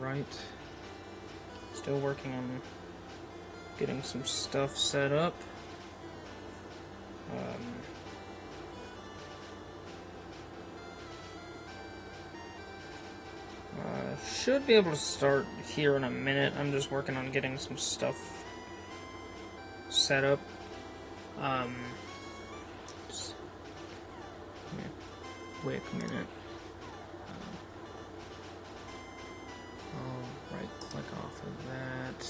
Alright. Still working on getting some stuff set up. Should be able to start here in a minute. I'm just working on getting some stuff set up. Just a quick minute. I'll right click off of that.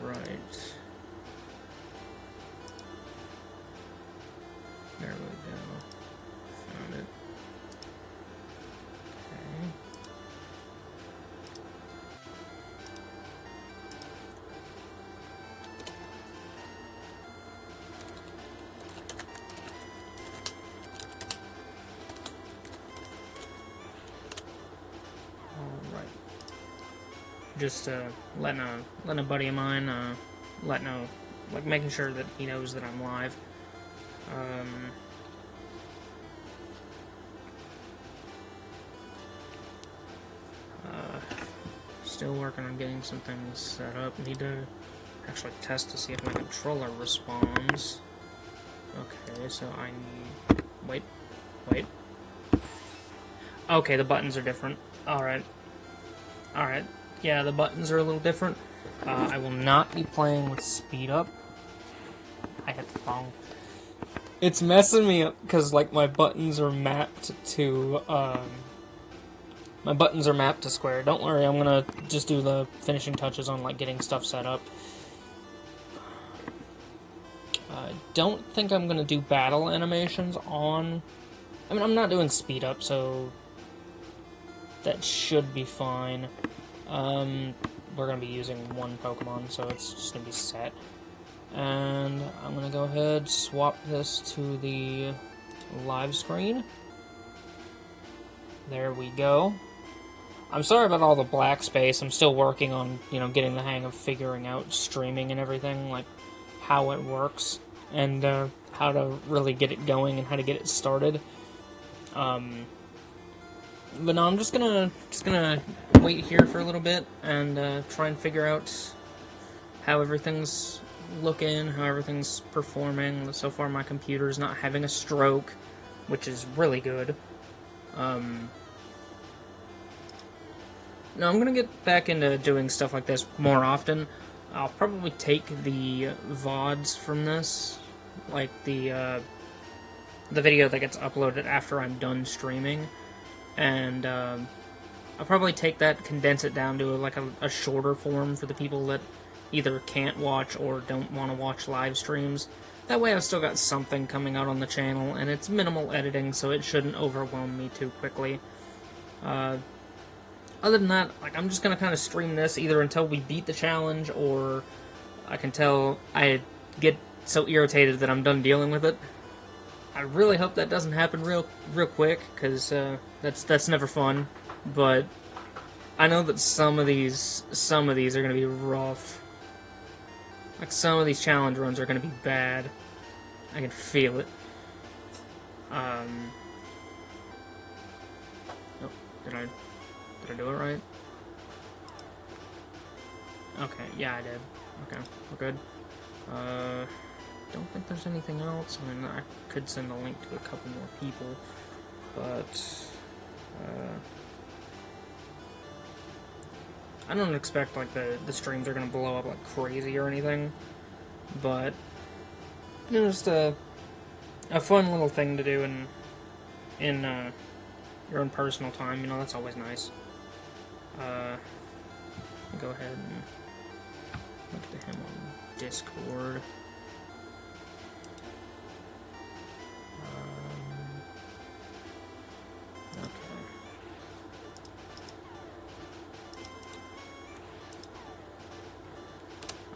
Alright. There we go. Found it. Okay. Alright. Just letting a buddy of mine making sure that he knows that I'm live. Still working on getting some things set up. Need to actually test to see if my controller responds. Okay, so I need... Wait. Okay, the buttons are different. Alright. Yeah, the buttons are a little different. I will not be playing with speed up. I hit the wrong... It's messing me up, because, like, my buttons are mapped to, my buttons are mapped to square. Don't worry, I'm gonna just do the finishing touches on, like, getting stuff set up. I don't think I'm gonna do battle animations on... I mean, I'm not doing speed up, so... that should be fine. We're gonna be using one Pokemon, so it's just gonna be set. And I'm gonna go ahead, swap this to the live screen. There we go. I'm sorry about all the black space. I'm still working on, getting the hang of figuring out streaming and everything, like how it works and how to really get it going and how to get it started. But no, I'm just gonna wait here for a little bit and try and figure out how everything's looking, how everything's performing. So far, my computer's not having a stroke, which is really good. No, I'm gonna get back into doing stuff like this more often. I'll probably take the VODs from this, like the video that gets uploaded after I'm done streaming, and I'll probably take that, condense it down to like a shorter form for the people that either can't watch or don't want to watch live streams. That way I've still got something coming out on the channel, and it's minimal editing, so it shouldn't overwhelm me too quickly. Other than that, like, I'm just gonna kind of stream this either until we beat the challenge, or I get so irritated that I'm done dealing with it. I really hope that doesn't happen real quick, because that's never fun. But I know that some of these are gonna be rough. Like, some of these challenge runs are gonna be bad. I can feel it. Oh, did I do it right? Okay, yeah, I did. Okay, we're good. Don't think there's anything else. I mean, I could send a link to a couple more people, but I don't expect, like, the streams are gonna blow up like crazy or anything, but just a fun little thing to do in your own personal time. That's always nice. Go ahead and look to him on Discord. Okay.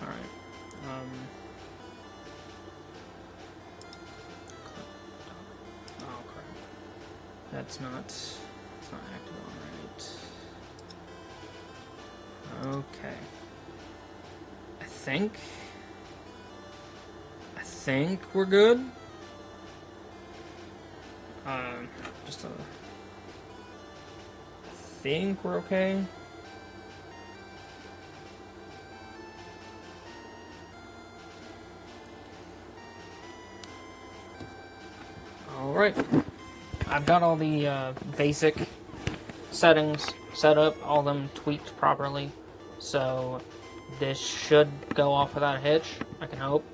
Alright. Oh, crap. That's not active on right. think we're good. Just I think we're okay. Alright. I've got all the basic settings set up, all of them tweaked properly. So this should go off without a hitch, I can hope.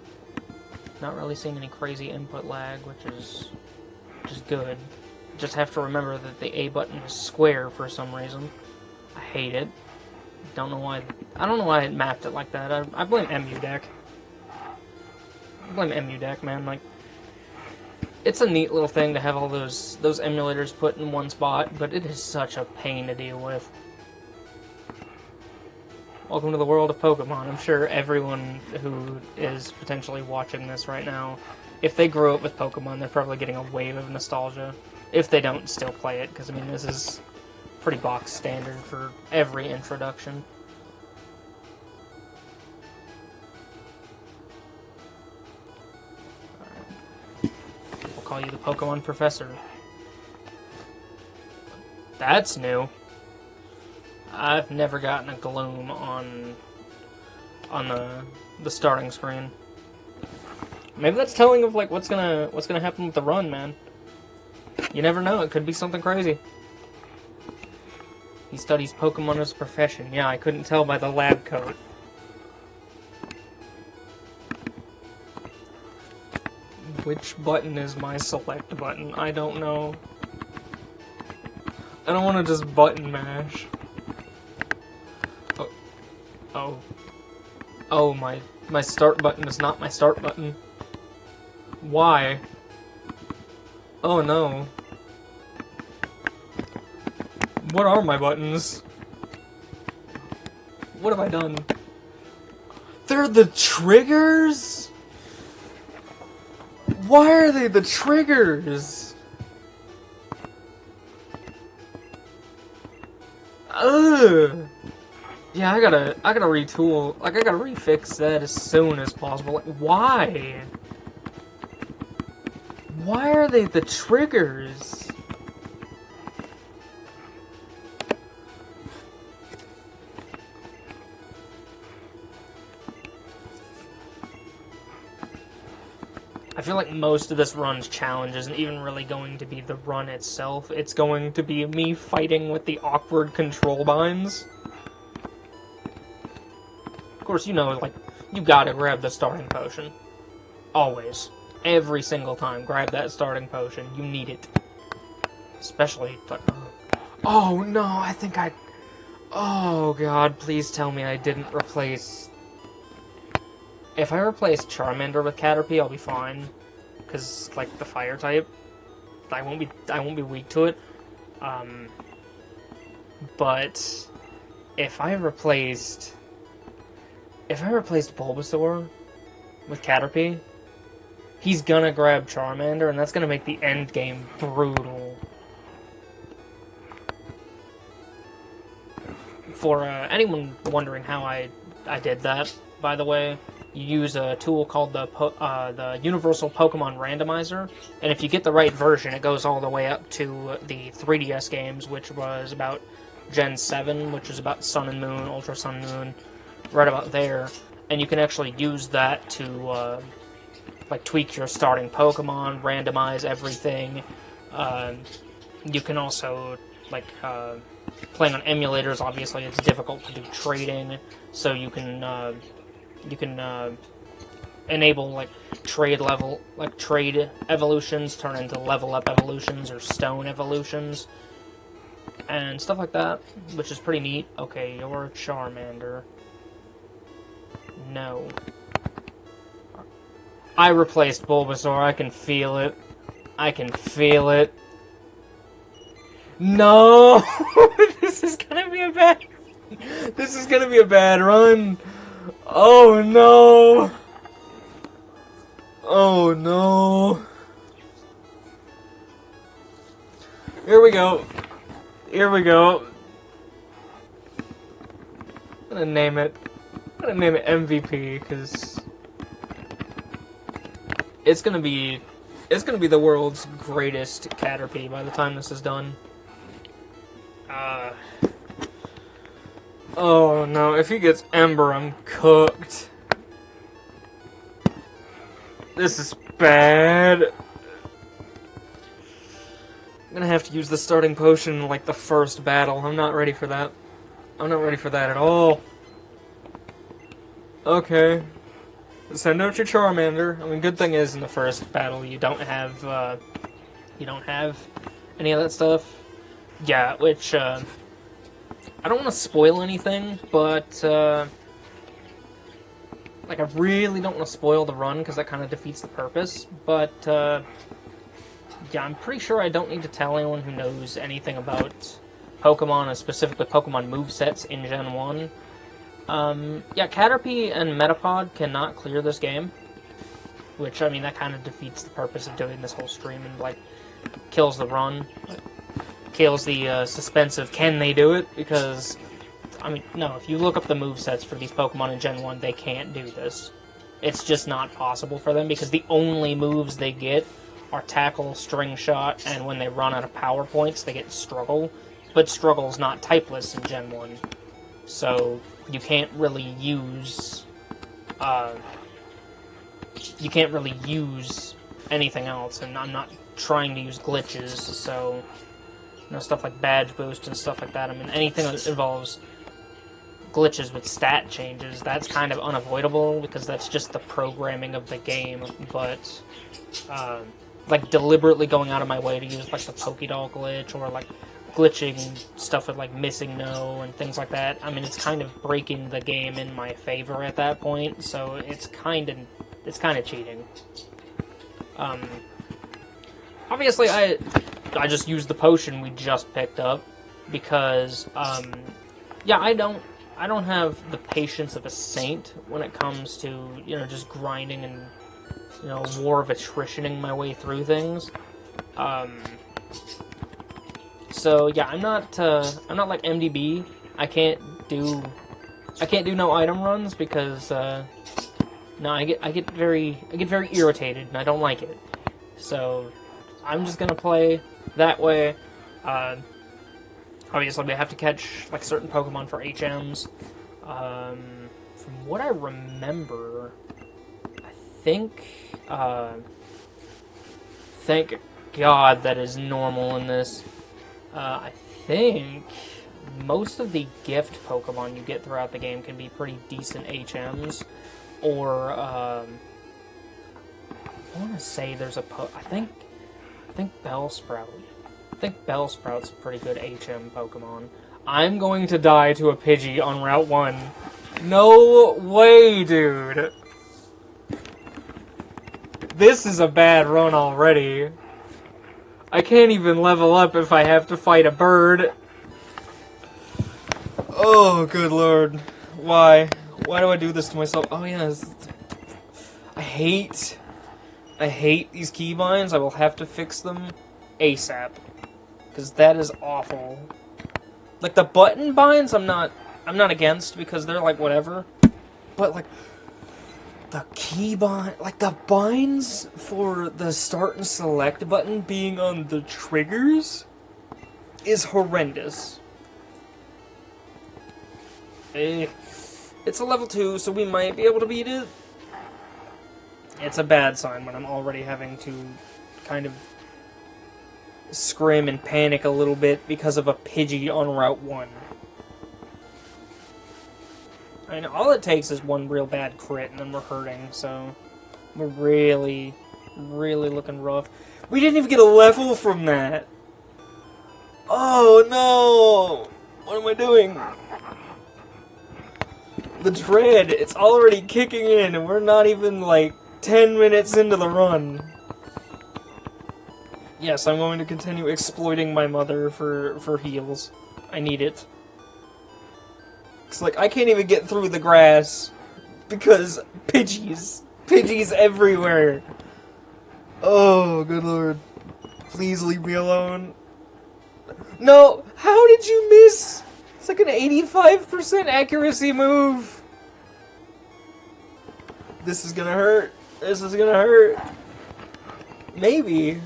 Not really seeing any crazy input lag, which is good. Just have to remember that the A button is square for some reason. I hate it. Don't know why. I don't know why it mapped it like that. I blame EmuDeck. I blame EmuDeck, man. Like, it's a neat little thing to have all those emulators put in one spot, but it is such a pain to deal with. Welcome to the world of Pokemon. I'm sure everyone who is potentially watching this right now, if they grew up with Pokemon, they're probably getting a wave of nostalgia. If they don't, still play it, because, I mean, this is pretty box standard for every introduction. Alright. We'll call you the Pokemon Professor. That's new. I've never gotten a Gloom on the starting screen. Maybe that's telling of like what's gonna happen with the run, man. You never know, it could be something crazy. He studies Pokemon as a profession. Yeah, I couldn't tell by the lab coat. Which button is my select button? I don't know. I don't want to just button mash. Oh, my start button is not my start button. Why? Oh no. What are my buttons? What have I done? They're the triggers? Why are they the triggers? Ugh. Yeah, I gotta retool. Like, I gotta refix that as soon as possible. Like, why? Why are they the triggers? I feel like most of this run's challenge isn't even really going to be the run itself. It's going to be me fighting with the awkward control binds. Of course, you know, like, you gotta grab the starting potion. Always. Every single time, grab that starting potion. You need it. Especially, like, oh no, I think I... Oh god, please tell me I didn't replace... If I replace Charmander with Caterpie, I'll be fine. Because, like, the fire type, I won't be weak to it. But if I replaced Bulbasaur with Caterpie, he's gonna grab Charmander, and that's gonna make the end game brutal. For anyone wondering how I did that, by the way, you use a tool called the Universal Pokemon Randomizer, and if you get the right version, it goes all the way up to the 3DS games, which was about Gen 7, which is about Sun and Moon, Ultra Sun and Moon, right about there, and you can actually use that to like tweak your starting Pokemon, randomize everything. You can also like playing on emulators. Obviously, it's difficult to do trading, so you can enable like trade evolutions turn into level up evolutions or stone evolutions and stuff like that, which is pretty neat. Okay, you're a Charmander. No. I replaced Bulbasaur. I can feel it. I can feel it. No! This is gonna be a bad... This is gonna be a bad run. Oh no! Oh no! Here we go. Here we go. I'm gonna name it MVP, because... It's gonna be the world's greatest caterpie by the time this is done. Oh no, if he gets Ember, I'm cooked. This is bad. I'm gonna have to use the starting potion in, like, the first battle. I'm not ready for that. I'm not ready for that at all. Okay. Send out your Charmander. I mean, good thing is, in the first battle, you don't have any of that stuff. Yeah, which, I don't want to spoil anything, but, like, I really don't want to spoil the run, because that kind of defeats the purpose, but, yeah, I'm pretty sure I don't need to tell anyone who knows anything about Pokemon, and specifically Pokemon movesets in Gen 1. Yeah, Caterpie and Metapod cannot clear this game, which, I mean, that kind of defeats the purpose of doing this whole stream, and, like, kills the run. Kills the suspense of can they do it, because, I mean, no, if you look up the movesets for these Pokemon in Gen 1, they can't do this. It's just not possible for them, because the only moves they get are Tackle, String Shot, and when they run out of power points, they get Struggle. But Struggle's not typeless in Gen 1, so you can't really use, anything else, and I'm not trying to use glitches, so, you know, stuff like Badge Boost and stuff like that. I mean, anything that involves glitches with stat changes, that's kind of unavoidable, because that's just the programming of the game, but, like, deliberately going out of my way to use, like, the Pokédoll glitch, or, like, glitching stuff with, like, missing no and things like that, I mean, it's kind of breaking the game in my favor at that point, so it's kind of cheating. Obviously, I just used the potion we just picked up, because, yeah, I don't have the patience of a saint when it comes to, you know, just grinding and, you know, war of attritioning my way through things. So yeah, I'm not like MDB. I can't do no item runs, because no, I get very irritated and I don't like it. So I'm just gonna play that way. Obviously, we have to catch, like, certain Pokemon for HMs. From what I remember, I think, thank God that is normal in this. I think most of the gift Pokemon you get throughout the game can be pretty decent HMs, or, I want to say there's a I think Bellsprout. I think Bellsprout's a pretty good HM Pokemon. I'm going to die to a Pidgey on Route 1. No way, dude! This is a bad run already. I can't even level up if I have to fight a bird. Oh, good lord. Why? Why do I do this to myself? Oh, yeah. I hate these keybinds. I will have to fix them ASAP. Because that is awful. Like, the button binds, I'm not against, because they're, like, whatever. But, like, the keybind, like, the binds for the start and select button being on the triggers is horrendous. It's a level 2, so we might be able to beat it. It's a bad sign when I'm already having to kind of scream and panic a little bit because of a Pidgey on Route 1. I mean, all it takes is one real bad crit, and then we're hurting, so we're really, really looking rough. We didn't even get a level from that! Oh, no! What am I doing? The dread, it's already kicking in, and we're not even, like, 10 minutes into the run. Yes, I'm going to continue exploiting my mother for heals. I need it. It's like, I can't even get through the grass because Pidgeys. Pidgeys everywhere. Oh, good lord. Please leave me alone. No! How did you miss? It's like an 85% accuracy move. This is gonna hurt. This is gonna hurt. maybe...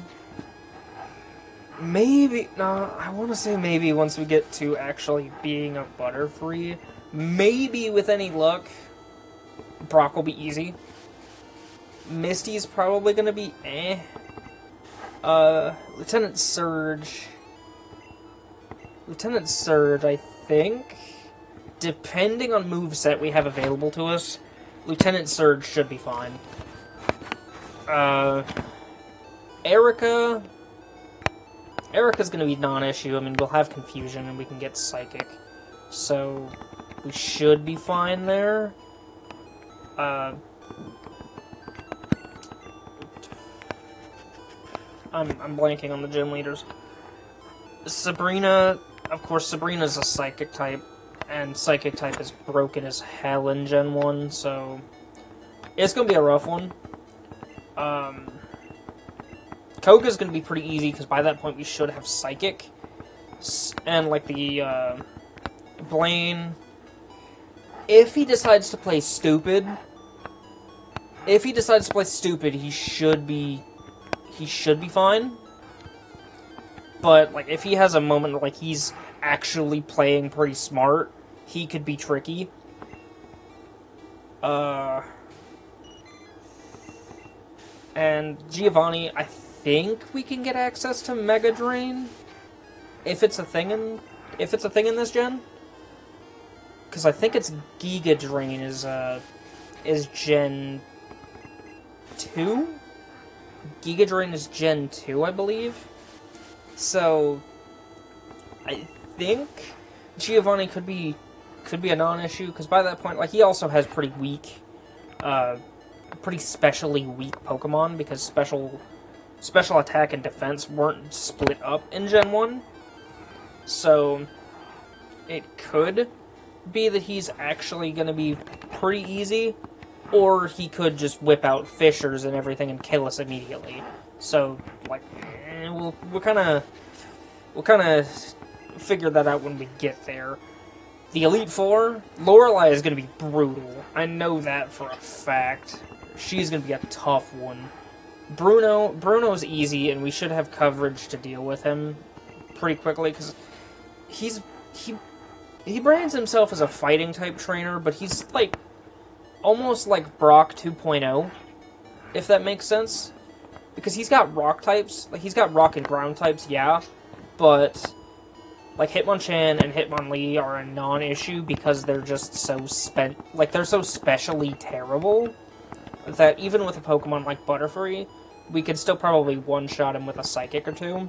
Maybe... No, I want to say maybe once we get to actually being a Butterfree. Maybe with any luck, Brock will be easy. Misty's probably going to be eh. Lieutenant Surge, I think, depending on moveset we have available to us, Lieutenant Surge should be fine. Erica's gonna be non-issue. I mean, we'll have Confusion and we can get Psychic, so we should be fine there. I'm blanking on the gym leaders. Sabrina, of course, Sabrina's a Psychic type, and Psychic type is broken as hell in Gen 1, so it's gonna be a rough one. Koga's gonna be pretty easy, because by that point we should have Psychic. And, like, the, Blaine, if he decides to play stupid, he should be fine. But, like, if he has a moment like he's actually playing pretty smart, he could be tricky. And Giovanni, I think we can get access to Mega Drain if it's a thing in this gen. Because I think it's Giga Drain is Gen 2? Giga Drain is Gen 2, I believe. So, I think Giovanni could be a non-issue, because by that point, like, he also has pretty specially weak Pokemon, because special attack and defense weren't split up in Gen 1. So, it could be that he's actually going to be pretty easy, or he could just whip out Fishers and everything and kill us immediately. So, like, we'll kind of figure that out when we get there. The Elite Four, Lorelei is going to be brutal. I know that for a fact. She's going to be a tough one. Bruno's easy, and we should have coverage to deal with him pretty quickly, because he brands himself as a fighting type trainer, but he's like almost like Brock 2.0, if that makes sense. Because he's got rock types, like he's got rock and ground types, yeah, but like Hitmonchan and Hitmonlee are a non-issue because they're just so they're so specially terrible that even with a Pokemon like Butterfree, we could still probably one-shot him with a Psychic or two.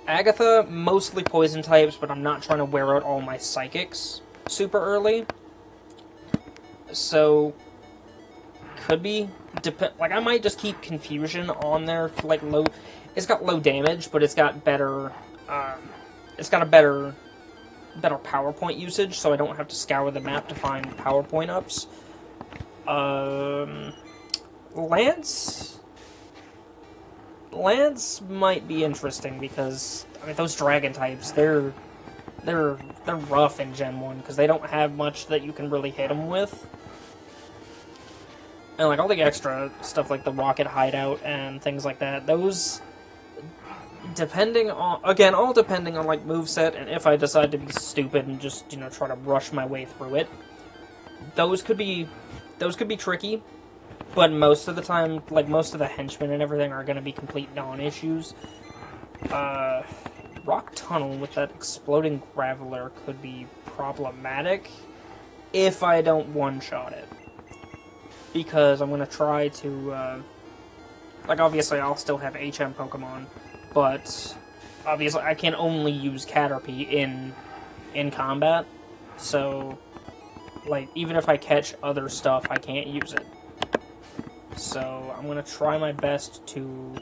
Agatha, mostly poison types, but I'm not trying to wear out all my Psychics super early. So, could be, like, I might just keep Confusion on there for, like, low, it's got low damage, but it's got better, it's got a better PowerPoint usage, so I don't have to scour the map to find PowerPoint ups. Lance might be interesting because, I mean, those dragon types, they're rough in Gen 1 because they don't have much that you can really hit them with. And, like, all the extra stuff like the rocket hideout and things like that, those, depending on, again, all depending on, like, moveset and if I decide to be stupid and just, you know, try to rush my way through it, those could be tricky. But most of the time, like, most of the henchmen and everything are going to be complete non-issues. Rock Tunnel with that exploding Graveler could be problematic if I don't one-shot it. Because I'm going to try to, like, obviously I'll still have HM Pokemon, but obviously I can only use Caterpie in combat. So, like, even if I catch other stuff, I can't use it. So, I'm going to try my best to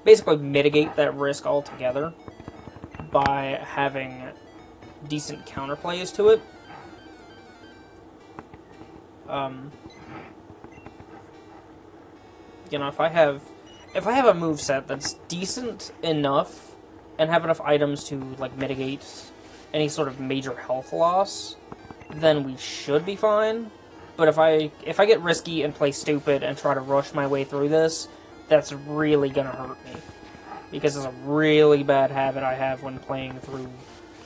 basically mitigate that risk altogether by having decent counterplays to it. You know, if I have a moveset that's decent enough and have enough items to, like, mitigate any sort of major health loss, then we should be fine. But if I get risky and play stupid and try to rush my way through this, that's really gonna hurt me. Because it's a really bad habit I have when playing through,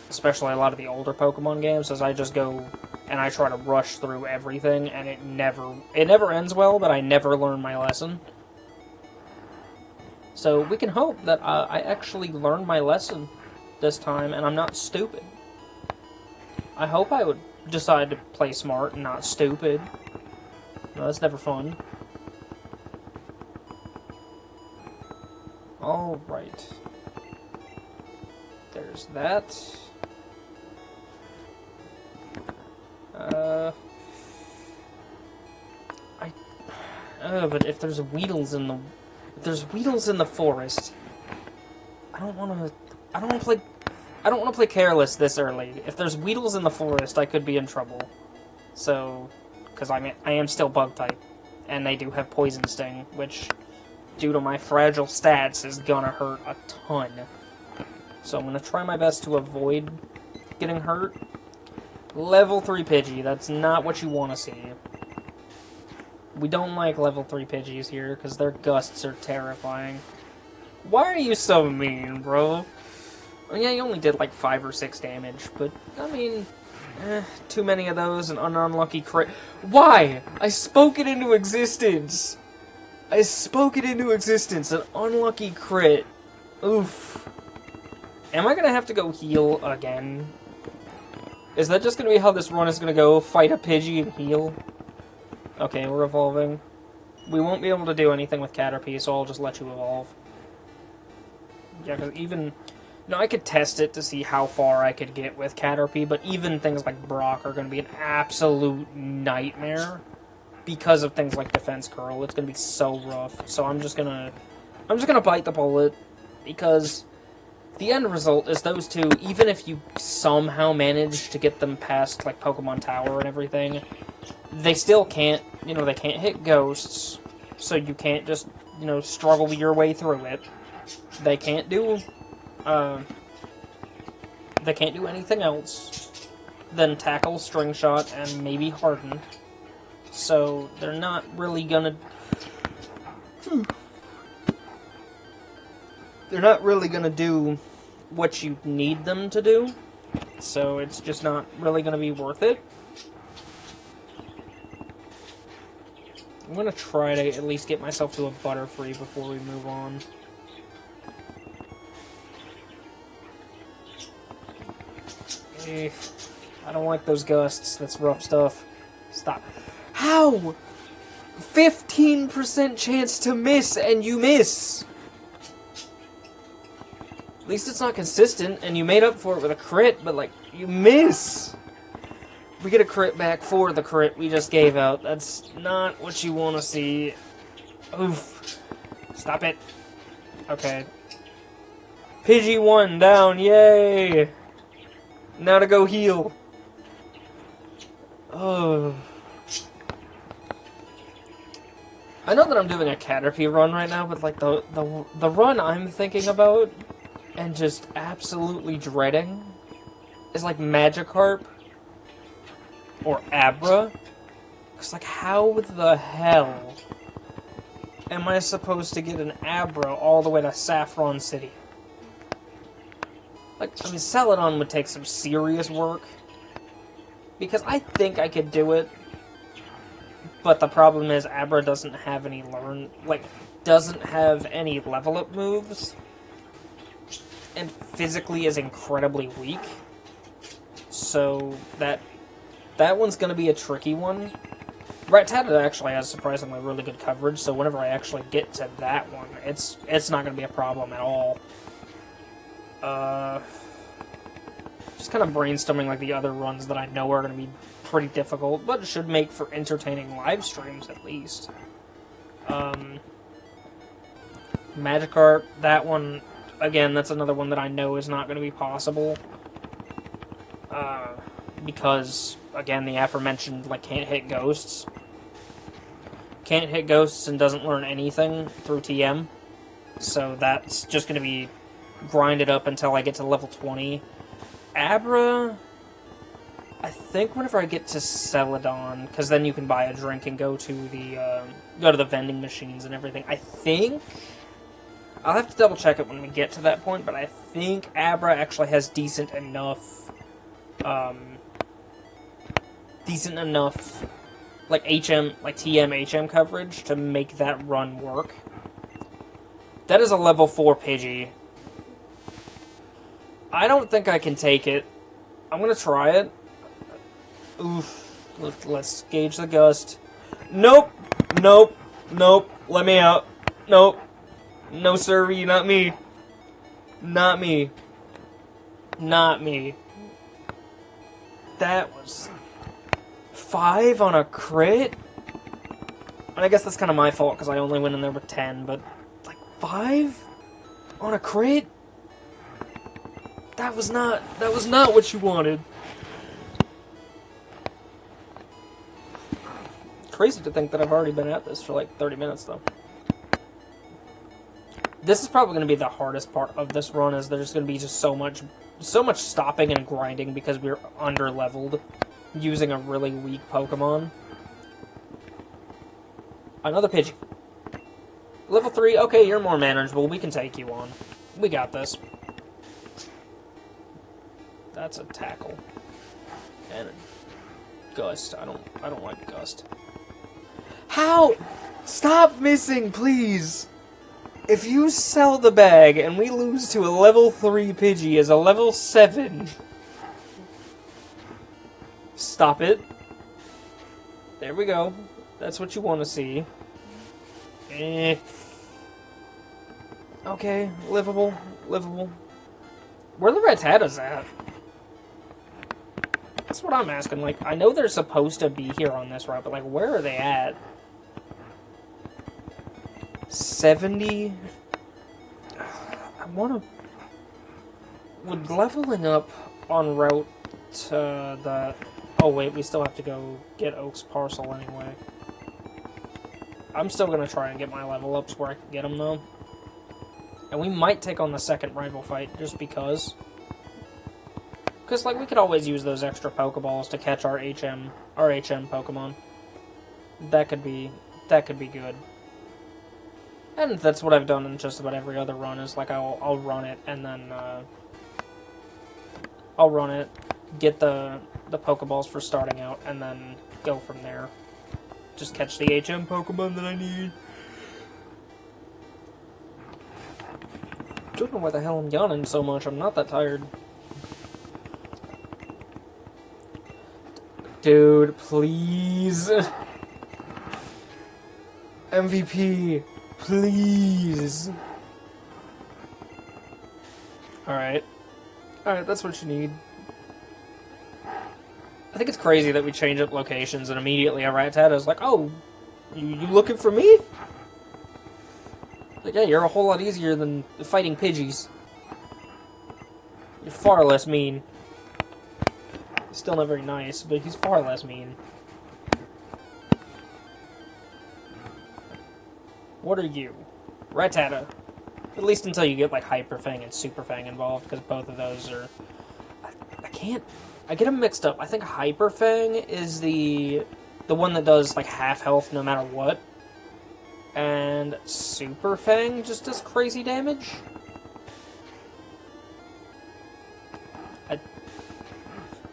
especially a lot of the older Pokemon games, is I just go and I try to rush through everything, and it never ends well, but I never learn my lesson. So we can hope that I actually learn my lesson this time, and I'm not stupid. I hope I would decide to play smart and not stupid. No, that's never fun. Alright. There's that. But if there's Weedles in the forest, I don't want to play careless this early. If there's Weedles in the forest, I could be in trouble. So, because I am still bug type, and they do have Poison Sting, which, due to my fragile stats, is gonna hurt a ton. So I'm gonna try my best to avoid getting hurt. Level 3 Pidgey, that's not what you want to see. We don't like level 3 Pidgeys here, because their gusts are terrifying. Why are you so mean, bro? I mean, yeah, you only did like 5 or 6 damage, but, I mean, too many of those, an unlucky crit. Why? I spoke it into existence! I spoke it into existence, an unlucky crit. Oof. Am I gonna have to go heal again? Is that just gonna be how this run is gonna go? Fight a Pidgey and heal? Okay, we're evolving. We won't be able to do anything with Caterpie, so I'll just let you evolve. Yeah, because even... You know, I could test it to see how far I could get with Caterpie, but even things like Brock are going to be an absolute nightmare because of things like Defense Curl. It's going to be so rough. So I'm just gonna bite the bullet, because the end result is those two, even if you somehow manage to get them past, like, Pokemon Tower and everything, they still can't, you know, they can't hit ghosts, so you can't just, you know, struggle your way through it. They can't do anything else than tackle, string shot, and maybe harden. So they're not really gonna... They're not really gonna do what you need them to do. So it's just not really gonna be worth it. I'm gonna try to at least get myself to a Butterfree before we move on. I don't like those gusts. That's rough stuff. Stop. How? 15% chance to miss, and you miss! At least it's not consistent, and you made up for it with a crit, but, like, you miss! We get a crit back for the crit we just gave out. That's not what you want to see. Oof. Stop it. Okay. Pidgey 1 down, yay! Now to go heal. Oh. I know that I'm doing a Caterpie run right now, but like the run I'm thinking about and just absolutely dreading is like Magikarp or Abra. Cause like how the hell am I supposed to get an Abra all the way to Saffron City? Like, I mean, Celadon would take some serious work, because I think I could do it, but the problem is Abra doesn't have any doesn't have any level-up moves, and physically is incredibly weak, so that one's gonna be a tricky one. Rattata actually has surprisingly really good coverage, so whenever I actually get to that one, it's not gonna be a problem at all. Just kind of brainstorming like the other runs that I know are going to be pretty difficult, but should make for entertaining live streams at least. Magikarp, that one, again, that's another one that I know is not going to be possible. Because, again, the aforementioned, like, can't hit ghosts. Can't hit ghosts and doesn't learn anything through TM. So that's just going to be grind it up until I get to level 20. Abra... I think whenever I get to Celadon, because then you can buy a drink and go to the vending machines and everything. I think I'll have to double check it when we get to that point, but I think Abra actually has decent enough, like TM HM coverage to make that run work. That is a level 4 Pidgey. I don't think I can take it. I'm gonna try it. Oof. Let's gauge the gust. Nope. Nope. Nope. Let me out. Nope. No, sirree. Not me. Not me. Not me. That was 5 on a crit? And I guess that's kind of my fault, because I only went in there with 10, but, like, 5? On a crit? That was not what you wanted. Crazy to think that I've already been at this for, like, 30 minutes, though. This is probably going to be the hardest part of this run, is there's going to be just so much stopping and grinding because we're under-leveled using a really weak Pokemon. Another Pidgey. Level 3, okay, you're more manageable. We can take you on. We got this. That's a tackle. And a gust. I don't like gust. How? Stop missing, please! If you sell the bag and we lose to a level 3 Pidgey as a level 7... Stop it. There we go. That's what you want to see. Okay, livable. Livable. Where are the Rattatas at? That's what I'm asking. Like, I know they're supposed to be here on this route, but, like, where are they at? 70? I want to... Would leveling up en route to the... Oh, wait, we still have to go get Oak's parcel anyway. I'm still going to try and get my level ups where I can get them, though. And we might take on the second rival fight, just because. Because, like, we could always use those extra Pokeballs to catch our HM Pokemon. That could be good. And that's what I've done in just about every other run, is, like, I'll run it, and then, I'll run it, get the Pokeballs for starting out, and then go from there. Just catch the HM Pokemon that I need. Don't know why the hell I'm yawning so much. I'm not that tired. Dude, please. MVP, please. Alright. Alright, that's what you need. I think it's crazy that we change up locations and immediately a Rattata's like, oh, you looking for me? Like, yeah, you're a whole lot easier than fighting Pidgeys. You're far less mean. Still not very nice, but he's far less mean. What are you? Rattata. At least until you get, like, Hyper Fang and Super Fang involved, because both of those are... I can't... I get them mixed up. I think Hyper Fang is the one that does, like, half health no matter what. And Super Fang just does crazy damage.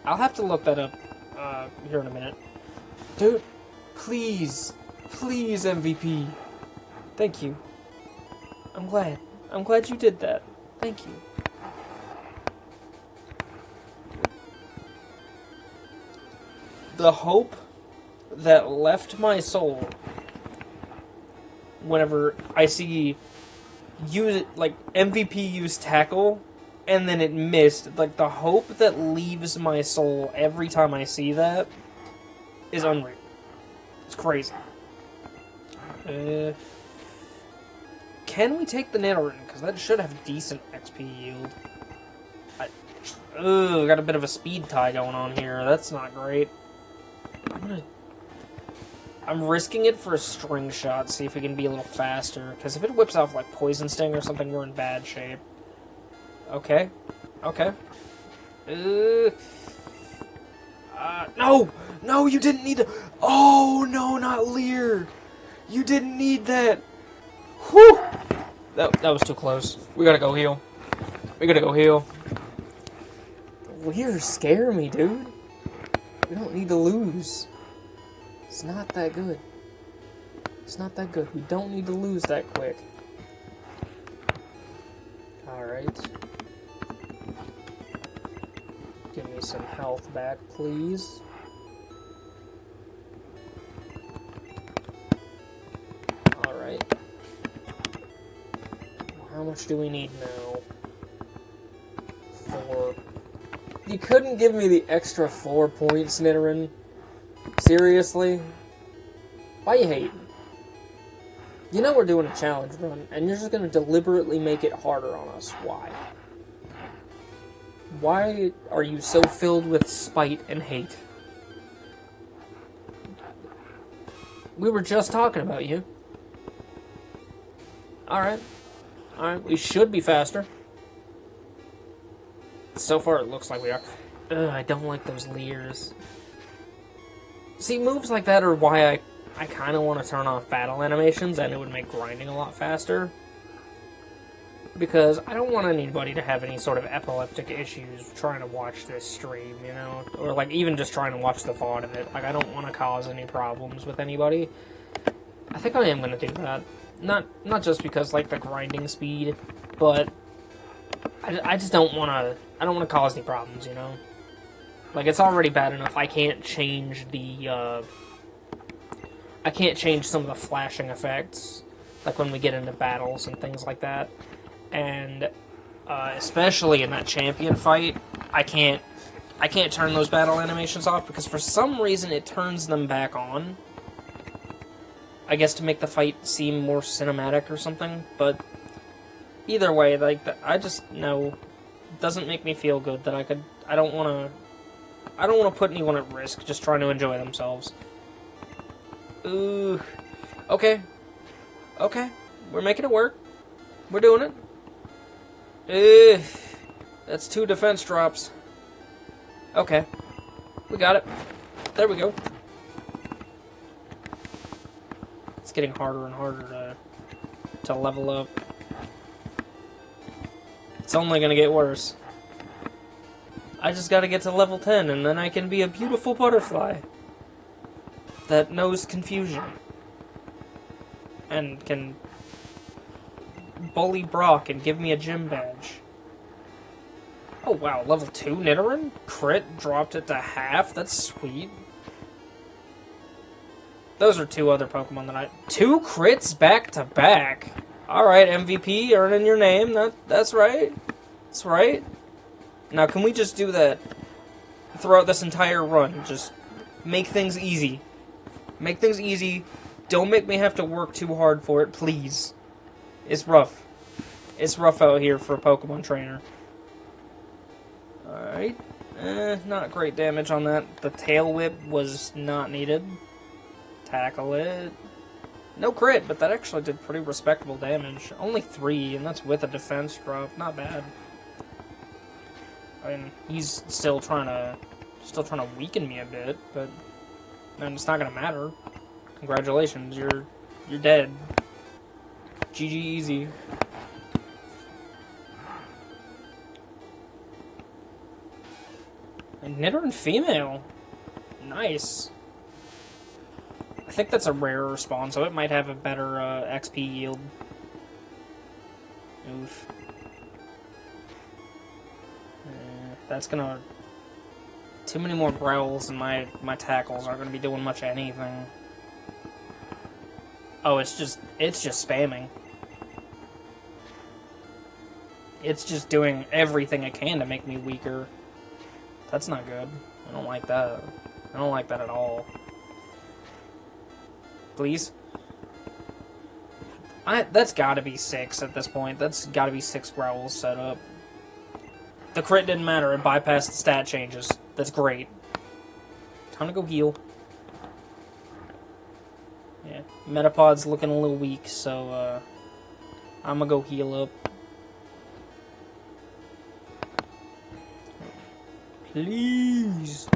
I'll have to look that up here in a minute. Dude, please. Please, MVP. Thank you. I'm glad. I'm glad you did that. Thank you. The hope that left my soul whenever I see MVP use tackle and then it missed, like, the hope that leaves my soul every time I see that is unreal. It's crazy. Can we take the Nidoran? Because that should have decent XP yield. Got a bit of a speed tie going on here. That's not great. I'm risking it for a string shot, see if we can be a little faster. Because if it whips off, like, Poison Sting or something, we're in bad shape. Okay. Okay. No! No, you didn't need to... Oh, no, not Lear! You didn't need that! Whew! That was too close. We gotta go heal. We gotta go heal. Lears scare me, dude. We don't need to lose. It's not that good. It's not that good. We don't need to lose that quick. Alright. Give me some health back, please. Alright. How much do we need now? 4. You couldn't give me the extra 4 points, Nidoran? Seriously? Why you hating? You know we're doing a challenge run, and you're just gonna deliberately make it harder on us. Why? Why are you so filled with spite and hate? We were just talking about you. Alright. Alright, we should be faster. So far it looks like we are. Ugh, I don't like those Lears. See, moves like that are why I kind of want to turn off battle animations, and it would make grinding a lot faster. Because I don't want anybody to have any sort of epileptic issues trying to watch this stream, you know? Or, like, even just trying to watch the VOD of it. Like, I don't want to cause any problems with anybody. I think I am going to do that. Not just because, like, the grinding speed, but I just don't want to... I don't want to cause any problems, you know? Like, it's already bad enough I can't change the, I can't change some of the flashing effects, like when we get into battles and things like that. And, especially in that champion fight, I can't turn those battle animations off, because for some reason it turns them back on. I guess to make the fight seem more cinematic or something, but either way, like, I just know it doesn't make me feel good that I don't want to put anyone at risk just trying to enjoy themselves. Ooh. Okay. Okay. We're making it work. We're doing it. That's 2 defense drops. Okay. We got it. There we go. It's getting harder and harder to level up. It's only gonna get worse. I just gotta get to level 10, and then I can be a beautiful butterfly that knows confusion and can bully Brock and give me a gym badge. Oh wow, level 2 Nidoran? Crit dropped it to half? That's sweet. Those are 2 other Pokemon that 2 crits back to back. Alright, MVP, earning your name. That's right. That's right. Now, can we just do that throughout this entire run? Just make things easy. Make things easy. Don't make me have to work too hard for it, please. It's rough. It's rough out here for a Pokemon trainer. Alright. Not great damage on that. The Tail Whip was not needed. Tackle it. No crit, but that actually did pretty respectable damage. Only 3, and that's with a defense drop. Not bad. I mean, he's still trying to weaken me a bit, but man, it's not gonna matter. Congratulations, you're dead. GG easy. And Nidoran female. Nice. I think that's a rarer spawn, so it might have a better XP yield. Oof. That's gonna... Too many more growls and my tackles aren't gonna be doing much of anything. Oh, it's just spamming. It's just doing everything it can to make me weaker. That's not good. I don't like that. I don't like that at all. Please? That's gotta be 6 at this point. That's gotta be 6 growls set up. The crit didn't matter. It bypassed the stat changes. That's great. Time to go heal. Yeah, Metapod's looking a little weak, so I'm gonna go heal up. Please.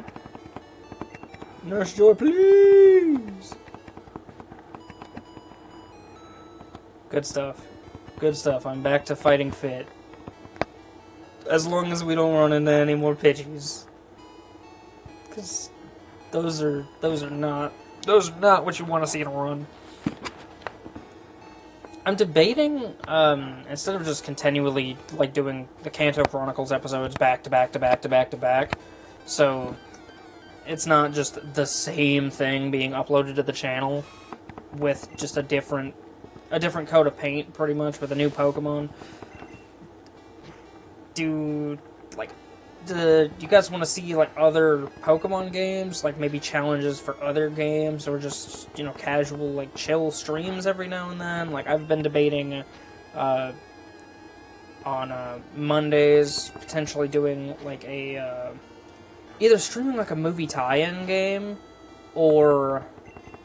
Nurse Joy, please! Good stuff. Good stuff. I'm back to fighting fit. As long as we don't run into any more Pidgeys. Because those are not what you want to see in a run. I'm debating, instead of just continually, like, doing the Kanto Chronicles episodes back to back to back to back to back, so it's not just the same thing being uploaded to the channel with just a different coat of paint, pretty much, with a new Pokemon. Do you guys want to see, like, other Pokemon games? Like, maybe challenges for other games? Or just, you know, casual, like, chill streams every now and then? Like, I've been debating, on, Mondays, potentially doing, like, either streaming, like, a movie tie-in game, or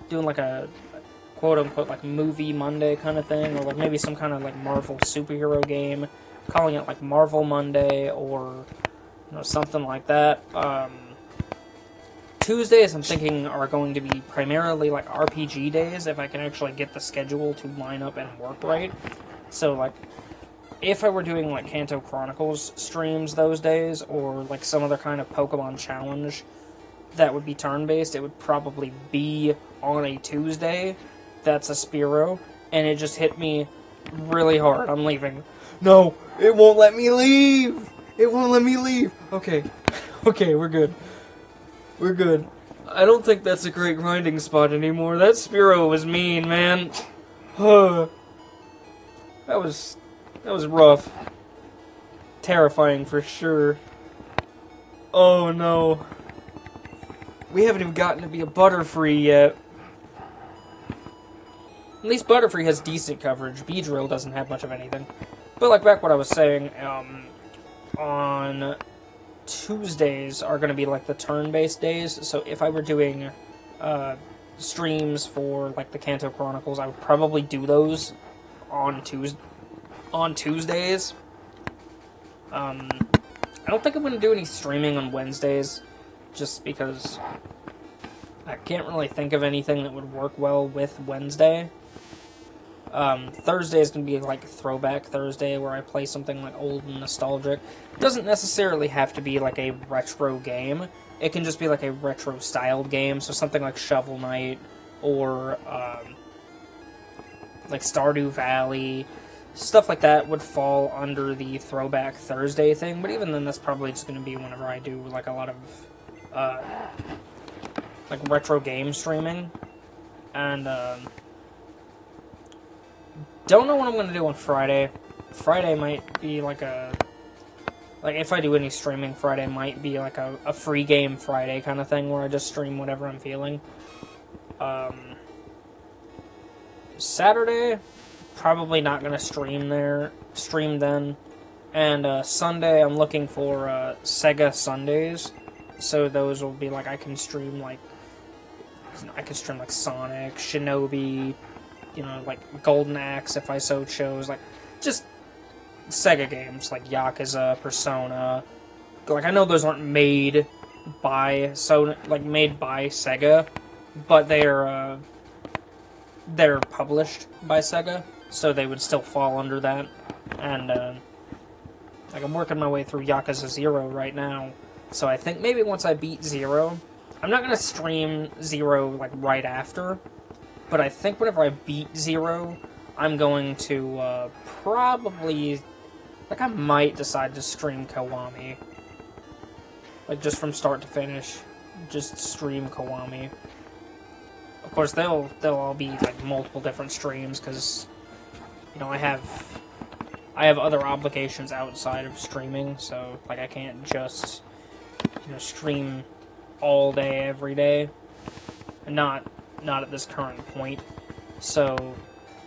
doing, like, a quote-unquote, like, movie Monday kind of thing, or, like, maybe some kind of, like, Marvel superhero game, calling it, like, Marvel Monday, or, you know, something like that. Tuesdays, I'm thinking, are going to be primarily, like, RPG days, if I can actually get the schedule to line up and work right. So, like, if I were doing, like, Kanto Chronicles streams those days, or, like, some other kind of Pokemon challenge that would be turn-based, it would probably be on a Tuesday. That's a Spearow, and it just hit me really hard. I'm leaving. No, it won't let me leave! It won't let me leave! Okay. Okay, we're good. We're good. I don't think that's a great grinding spot anymore. That Spearow was mean, man. That was rough. Terrifying for sure. Oh no. We haven't even gotten to be a Butterfree yet. At least Butterfree has decent coverage. Beedrill doesn't have much of anything. But, like, back what I was saying, on Tuesdays are going to be, like, the turn-based days. So if I were doing streams for, like, the Kanto Chronicles, I would probably do those on Tuesdays. I don't think I'm going to do any streaming on Wednesdays, just because I can't really think of anything that would work well with Wednesday. Thursday is going to be like Throwback Thursday, where I play something like old and nostalgic. It doesn't necessarily have to be like a retro game. It can just be like a retro-styled game, so something like Shovel Knight, or like Stardew Valley. Stuff like that would fall under the Throwback Thursday thing, but even then that's probably just going to be whenever I do like a lot of like retro game streaming. And don't know what I'm going to do on Friday. Friday might be like if I do any streaming, Friday might be like a free game Friday kind of thing, where I just stream whatever I'm feeling. Saturday, probably not going to stream then. And Sunday, I'm looking for Sega Sundays. So those will be like, I can stream like Sonic, Shinobi, you know, like Golden Axe if I so chose, like just Sega games like Yakuza, Persona. Like, I know those aren't made by Sega, but they're published by Sega, so they would still fall under that. And like, I'm working my way through Yakuza 0 right now, so I think maybe once I beat 0, I'm not gonna stream 0 like right after, but I think whenever I beat 0, I'm going to probably, like, I might decide to stream Kiwami. Like, just from start to finish, just stream Kiwami. Of course, they'll all be like multiple different streams, because, you know, I have other obligations outside of streaming, so like I can't just, you know, stream all day every day, and not at this current point. So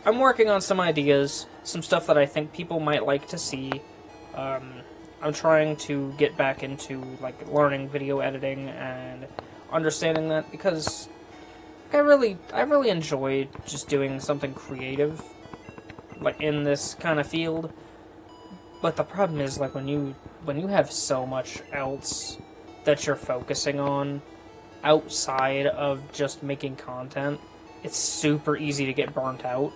I'm working on some ideas, some stuff that I think people might like to see. I'm trying to get back into like learning video editing and understanding that, because I really enjoy just doing something creative, like in this kind of field. But the problem is, like, when you have so much else that you're focusing on, outside of just making content, it's super easy to get burnt out.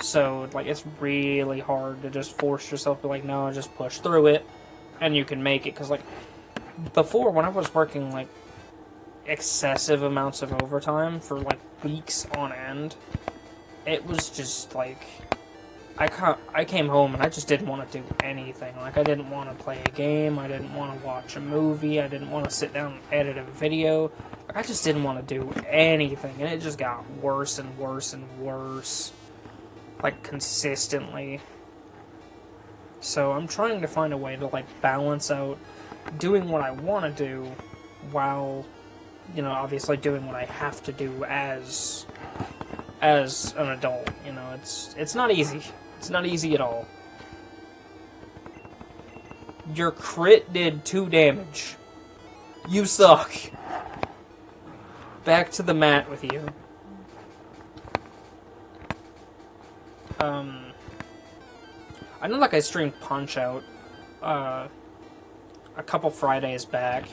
So, like, it's really hard to just force yourself to, like, no, just push through it, and you can make it. Because, like, before, when I was working, like, excessive amounts of overtime for, like, weeks on end, it was just, like, I came home and I just didn't want to do anything. Like, I didn't want to play a game, I didn't want to watch a movie, I didn't want to sit down and edit a video. Like, I just didn't want to do anything, and it just got worse and worse and worse. Like, consistently. So I'm trying to find a way to, like, balance out doing what I want to do while, you know, obviously doing what I have to do as an adult. You know, it's not easy. It's not easy at all. Your crit did 2 damage. You suck. Back to the mat with you. I know, like, I streamed Punch-Out a couple Fridays back,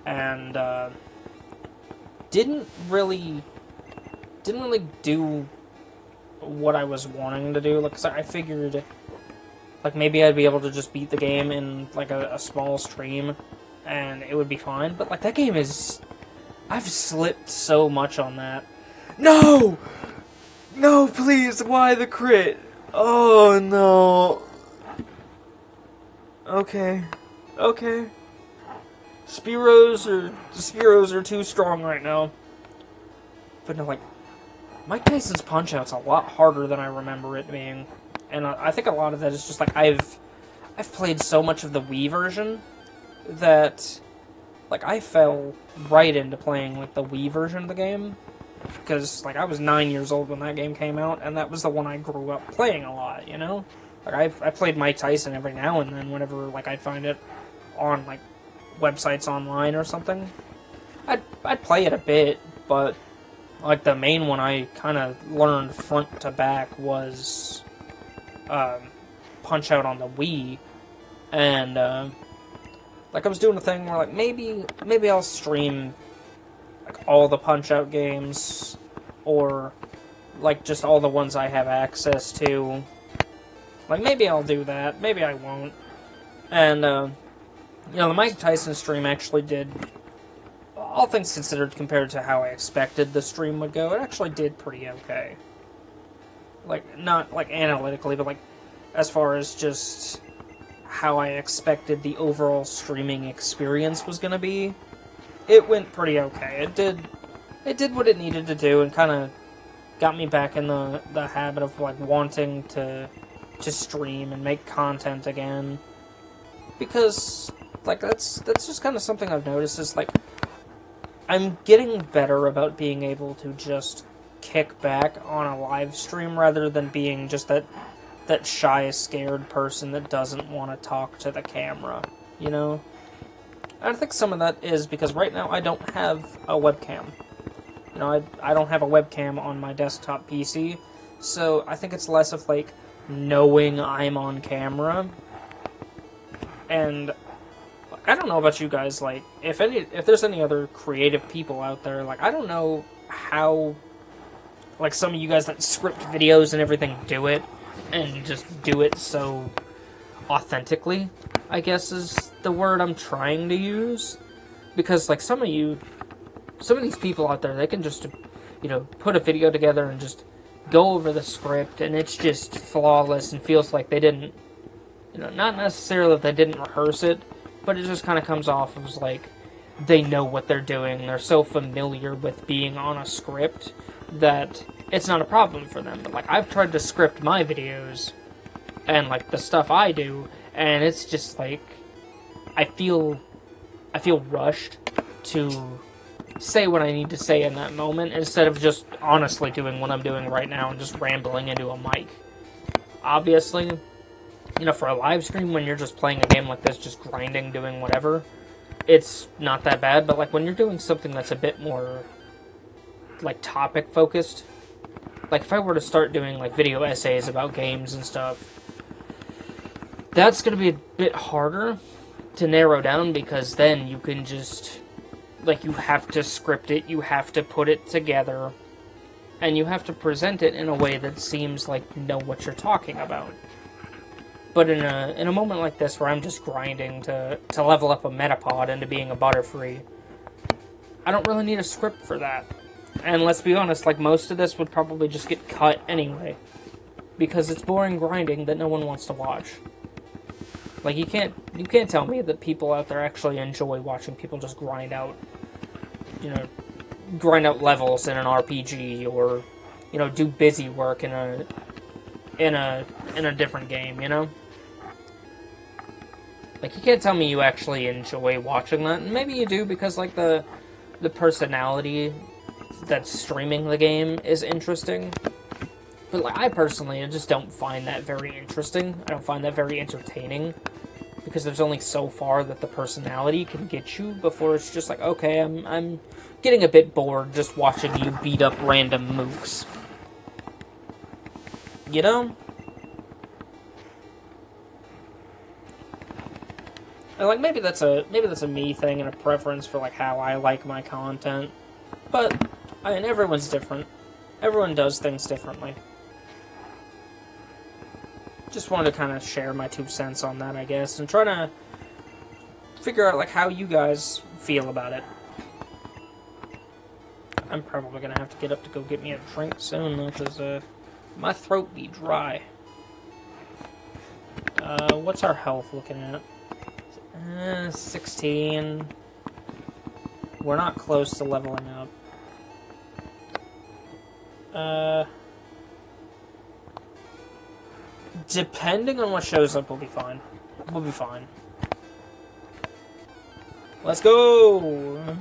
and didn't really do what I was wanting to do. Like, 'cause I figured, like, maybe I'd be able to just beat the game in, like, a small stream, and it would be fine. But, like, that game is... I've slipped so much on that. No! No, please, why the crit? Oh, no. Okay. Okay. Spearows are too strong right now. But no, like, Mike Tyson's Punch-Out's a lot harder than I remember it being. And I think a lot of that is just, like, I've played so much of the Wii version that, like, I fell right into playing, like, the Wii version of the game. Because, like, I was 9 years old when that game came out, and that was the one I grew up playing a lot, you know? Like, I played Mike Tyson every now and then whenever, like, I'd find it on, like, websites online or something. I'd play it a bit, but, like, the main one I kind of learned front to back was Punch-Out on the Wii. And, like, I was doing a thing where, like, maybe I'll stream, like, all the Punch-Out games, or, like, just all the ones I have access to. Like, maybe I'll do that, maybe I won't. And, you know, the Mike Tyson stream actually did, all things considered, compared to how I expected the stream would go, it actually did pretty okay. Like, not, like, analytically, but, like, as far as just how I expected the overall streaming experience was gonna be, it went pretty okay. It did what it needed to do, and kind of got me back in the habit of, like, wanting to stream and make content again. Because, like, that's just kind of something I've noticed, is, like, I'm getting better about being able to just kick back on a live stream rather than being just that shy, scared person that doesn't want to talk to the camera, you know? I think some of that is because right now I don't have a webcam. You know, I don't have a webcam on my desktop PC, so I think it's less of, like, knowing I'm on camera. And I don't know about you guys, like, if there's any other creative people out there, like, I don't know how, like, some of you guys that script videos and everything do it, and just do it so authentically, I guess is the word I'm trying to use. Because, like, some of these people out there, they can just, you know, put a video together and just go over the script, and it's just flawless and feels like they didn't, you know, not necessarily that they didn't rehearse it, but it just kind of comes off as, like, they know what they're doing. They're so familiar with being on a script that it's not a problem for them. But, like, I've tried to script my videos and, like, the stuff I do, and it's just, like, I feel rushed to say what I need to say in that moment instead of just honestly doing what I'm doing right now and just rambling into a mic. Obviously, you know, for a live stream, when you're just playing a game like this, just grinding, doing whatever, it's not that bad. But, like, when you're doing something that's a bit more, like, topic-focused, like, if I were to start doing, like, video essays about games and stuff, that's going to be a bit harder to narrow down, because then you can just, Like, you have to script it, you have to put it together, and you have to present it in a way that seems like you know what you're talking about. But in a moment like this, where I'm just grinding to level up a Metapod into being a Butterfree, I don't really need a script for that. And let's be honest, like, most of this would probably just get cut anyway. Because it's boring grinding that no one wants to watch. Like, you can't tell me that people out there actually enjoy watching people just grind out, you know, grind out levels in an RPG, or, you know, do busy work in a different game, you know? Like, you can't tell me you actually enjoy watching that. And maybe you do, because, like, the personality that's streaming the game is interesting. But, like, I personally just don't find that very interesting. I don't find that very entertaining. Because there's only so far that the personality can get you before it's just like, okay, I'm getting a bit bored just watching you beat up random mooks. You know? And, like, maybe that's a me thing and a preference for, like, how I like my content. But, I mean, everyone's different. Everyone does things differently. Just wanted to kind of share my 2 cents on that, I guess, and try to figure out, like, how you guys feel about it. I'm probably gonna have to get up to go get me a drink soon, though, because, my throat be dry. What's our health looking at? 16. We're not close to leveling up. Depending on what shows up, we'll be fine. We'll be fine. Let's go!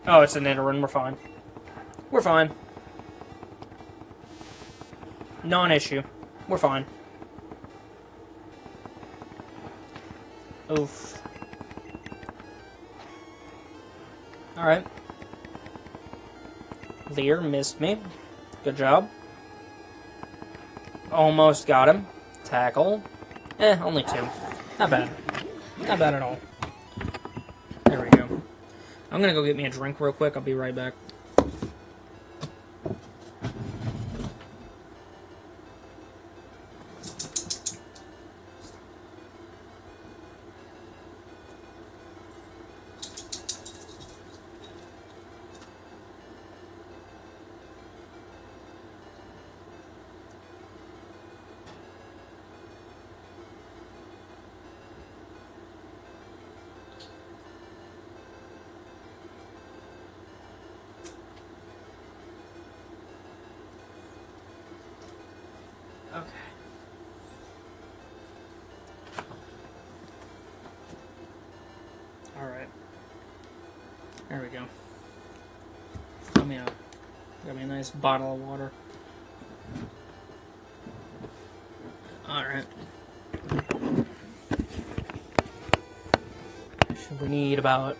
Oh, it's an Nidoran. We're fine. We're fine. Non-issue. We're fine. Oof. Alright. Lear missed me. Good job. Almost got him. Tackle. Only 2. Not bad. Not bad at all. There we go. I'm gonna go get me a drink real quick. I'll be right back. Okay. Alright. There we go. Got me a nice bottle of water. Alright. We need about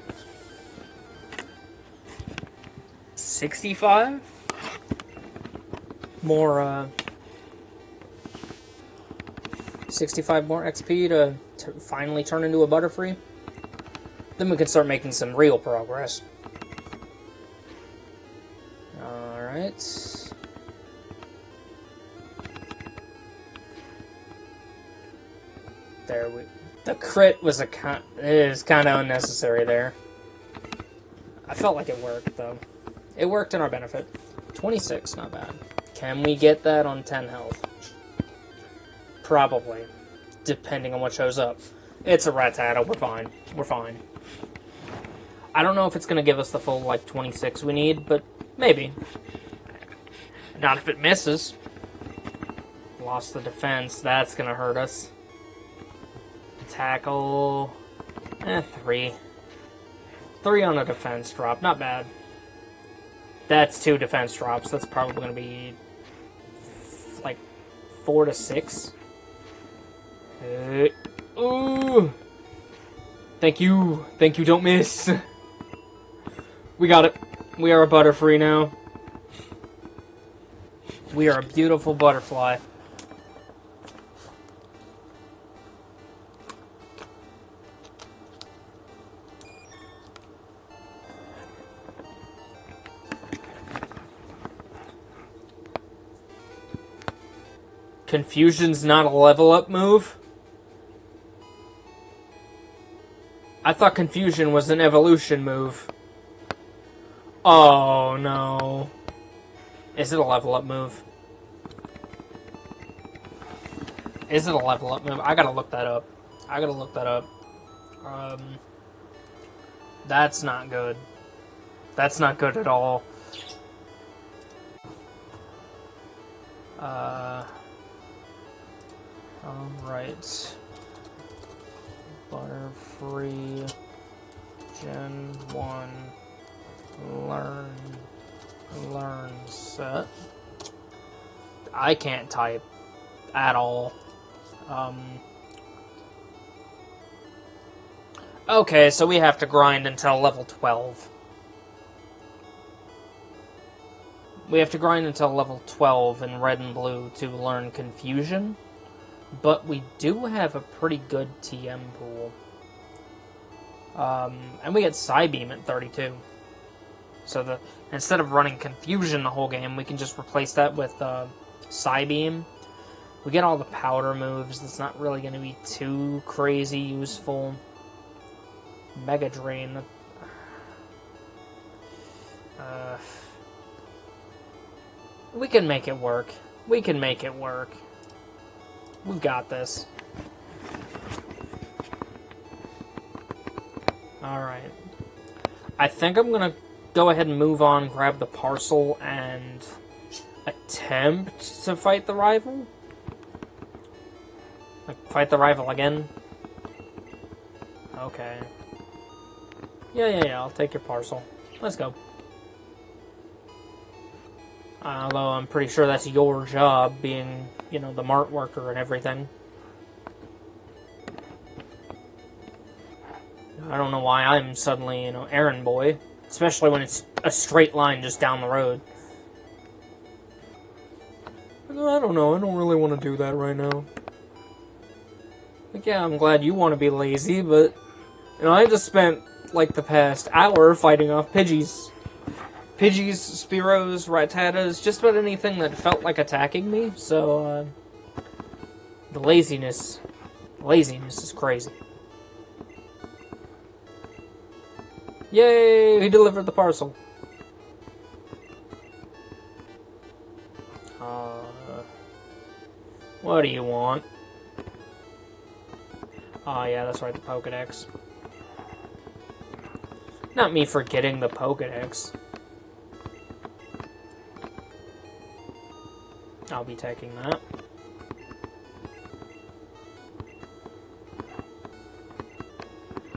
65 more 65 more XP to finally turn into a Butterfree. Then we can start making some real progress. Alright. There we... The crit was is kind of unnecessary there. I felt like it worked, though. It worked in our benefit. 26, not bad. Can we get that on 10 health? Probably. Depending on what shows up. It's a Rattata, we're fine. We're fine. I don't know if it's going to give us the full, like, 26 we need, but maybe. Not if it misses. Lost the defense, that's going to hurt us. Tackle... 3. 3 on a defense drop, not bad. That's 2 defense drops, that's probably going to be... like, 4 to 6. Ooh! Thank you, don't miss! We got it. We are a Butterfree now. We are a beautiful butterfly. Confusion's not a level up move? I thought Confusion was an evolution move. Oh, no. Is it a level up move? Is it a level up move? I gotta look that up. That's not good. That's not good at all. Alright. Butterfree Gen 1 Learn set. I can't type at all. Okay, so we have to grind until level 12. We have to grind until level 12 in red and blue to learn Confusion. But we do have a pretty good TM pool. And we get Psybeam at 32. So instead of running Confusion the whole game, we can just replace that with Psybeam. We get all the powder moves. That's not really going to be too crazy useful. Mega Drain. We can make it work. We can make it work. We've got this. Alright. I think I'm gonna go ahead and move on, grab the parcel, and attempt to fight the rival. Like, fight the rival again. Okay. Yeah, I'll take your parcel. Let's go. Although I'm pretty sure that's your job, being, you know, the mart worker and everything. I don't know why I'm suddenly, you know, errand boy. Especially when it's a straight line just down the road. I don't know, I don't really want to do that right now. Like, yeah, I'm glad you want to be lazy, but, you know, I just spent, like, the past hour fighting off Pidgeys. Pidgeys, Spearows, Rattatas, just about anything that felt like attacking me, so, the laziness is crazy. Yay, he delivered the parcel. What do you want? Oh yeah, that's right, the Pokedex. Not me forgetting the Pokedex. I'll be taking that.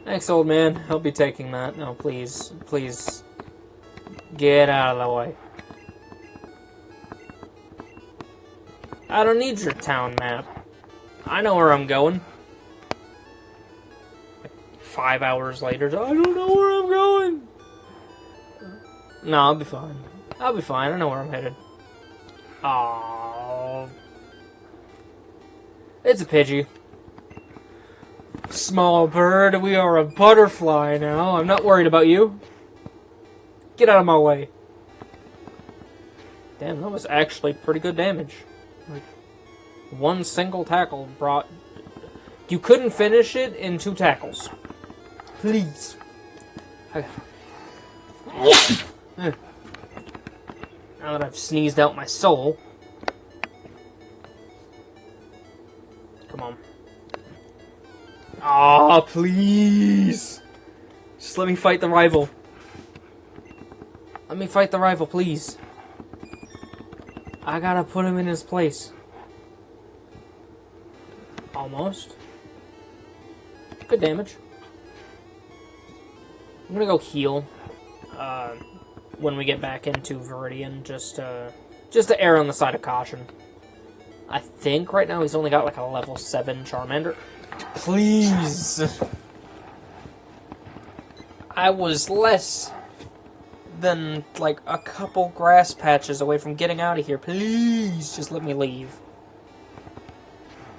Thanks, old man. I'll be taking that. No, please. Please. Get out of the way. I don't need your town map. I know where I'm going. Like 5 hours later, I don't know where I'm going. No, I'll be fine. I'll be fine. I know where I'm headed. Aww. It's a Pidgey. Small bird, we are a butterfly now. I'm not worried about you. Get out of my way. Damn, that was actually pretty good damage. Like, one single tackle brought... You couldn't finish it in 2 tackles. Please. Now that I've sneezed out my soul. Come on. Aw, please! Just let me fight the rival. Let me fight the rival, please. I gotta put him in his place. Almost. Good damage. I'm gonna go heal. When we get back into Viridian, just to err on the side of caution. I think right now he's only got like a level 7 Charmander. Please! I was less than, like, a couple grass patches away from getting out of here. Please, just let me leave.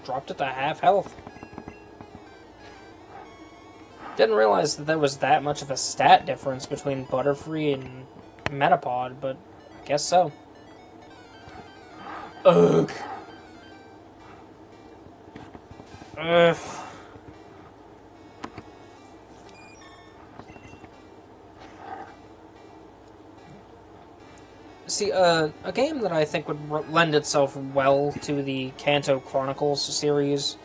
Dropped it to half health. Didn't realize that there was that much of a stat difference between Butterfree and Metapod, but I guess so. Ugh. Ugh. See, a game that I think would lend itself well to the Kanto Chronicles series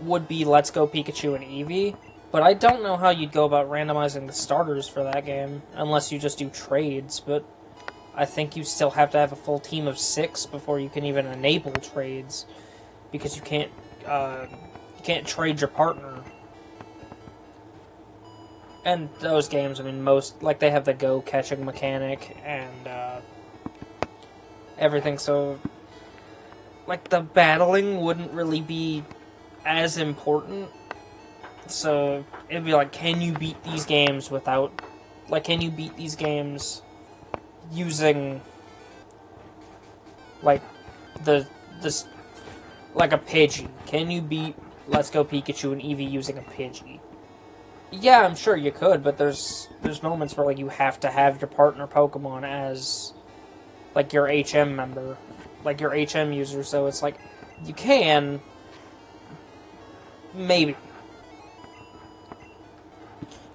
would be Let's Go Pikachu and Eevee, but I don't know how you'd go about randomizing the starters for that game, unless you just do trades, but I think you still have to have a full team of 6 before you can even enable trades, because you can't trade your partner. And those games, I mean, like, they have the go catching mechanic and everything, so, like, the battling wouldn't really be as important. So it'd be like, can you beat these games without, like, can you beat these games using, like, like a Pidgey? Can you beat Let's Go Pikachu and Eevee using a Pidgey? Yeah, I'm sure you could, but there's moments where, like, you have to have your partner Pokemon as, like, your HM member, like, your HM user, so it's like, you can, maybe.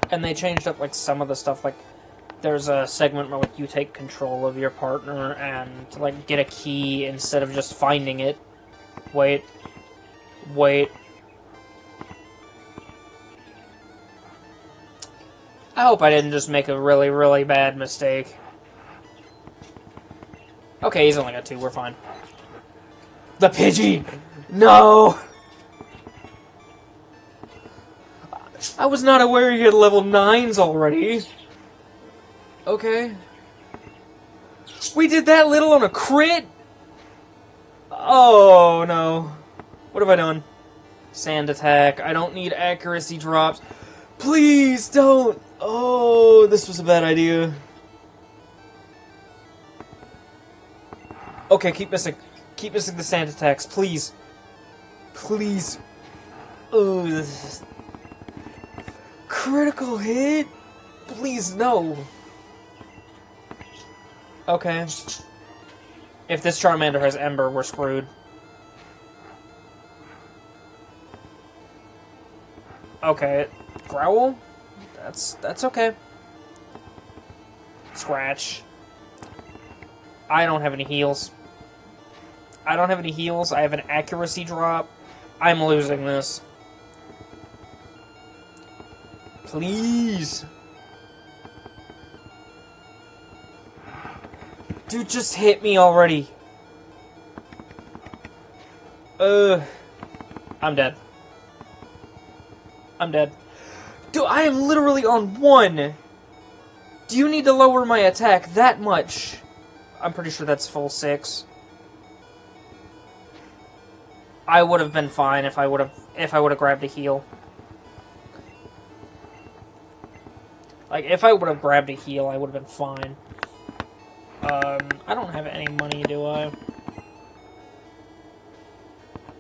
And they changed up, like, some of the stuff, like, there's a segment where, like, you take control of your partner and, like, get a key instead of just finding it. Wait. I hope I didn't just make a really, really bad mistake. Okay, he's only got 2, we're fine. The Pidgey! No! I was not aware he had level 9s already. Okay. We did that little on a crit? Oh, no. What have I done? Sand attack. I don't need accuracy drops. Please don't! Oh, this was a bad idea. Okay, keep missing. Keep missing the sand attacks, please. Please. Oh, this is... Critical hit? Please, no. Okay. If this Charmander has Ember, we're screwed. Okay. Growl? That's okay. Scratch. I don't have any heals. I don't have any heals. I have an accuracy drop. I'm losing this. Please. Dude, just hit me already. I'm dead. I'm dead. Dude, I am literally on 1. Do you need to lower my attack that much? I'm pretty sure that's full 6. I would have been fine if I would have grabbed a heal. Like, if I would have grabbed a heal, I would have been fine. I don't have any money, do I?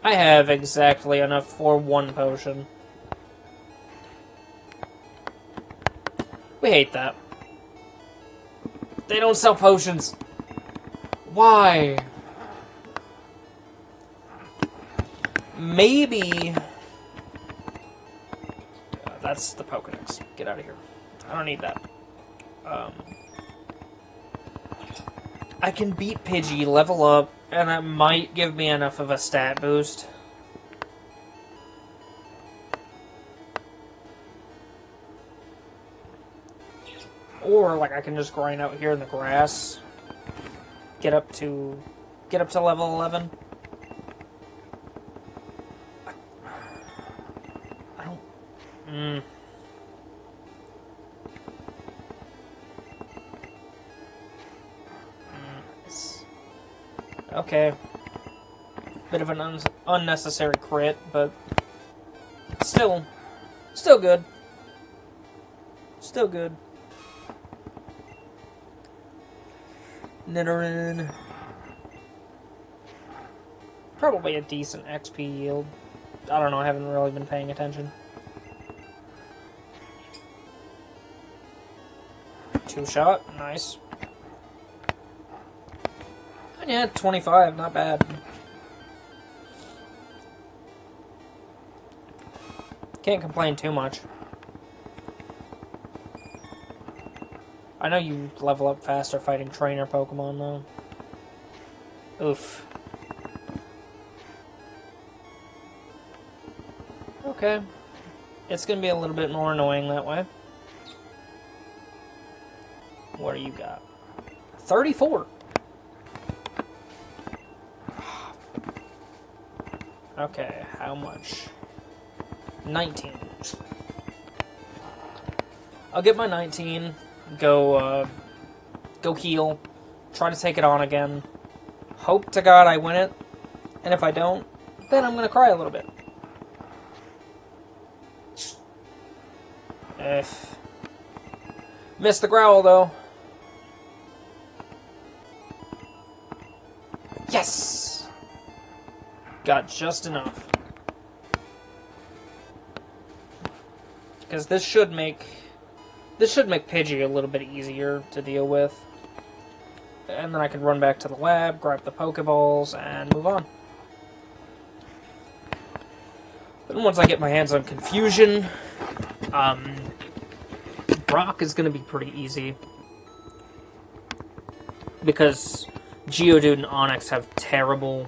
I have exactly enough for 1 potion. We hate that. They don't sell potions. Why? Maybe... that's the Pokedex. Get out of here. I don't need that. I can beat Pidgey, level up, and that might give me enough of a stat boost. Or, like, I can just grind out here in the grass. Get up to level 11. I don't... Okay. Bit of an unnecessary crit, but still good. Still good. Nidoran. Probably a decent XP yield. I don't know, I haven't really been paying attention. 2-shot, nice. Yeah, 25, not bad. Can't complain too much. I know you level up faster fighting trainer Pokemon, though. Oof. Okay. It's gonna be a little bit more annoying that way. What do you got? 34! Okay, how much? 19. I'll get my 19, go heal, try to take it on again, hope to God I win it, and if I don't, then I'm gonna cry a little bit. Missed the growl, though. Yes! Got just enough. Because this should make Pidgey a little bit easier to deal with. And then I can run back to the lab, grab the Pokeballs, and move on. Then once I get my hands on Confusion, Brock is going to be pretty easy. Because Geodude and Onix have terrible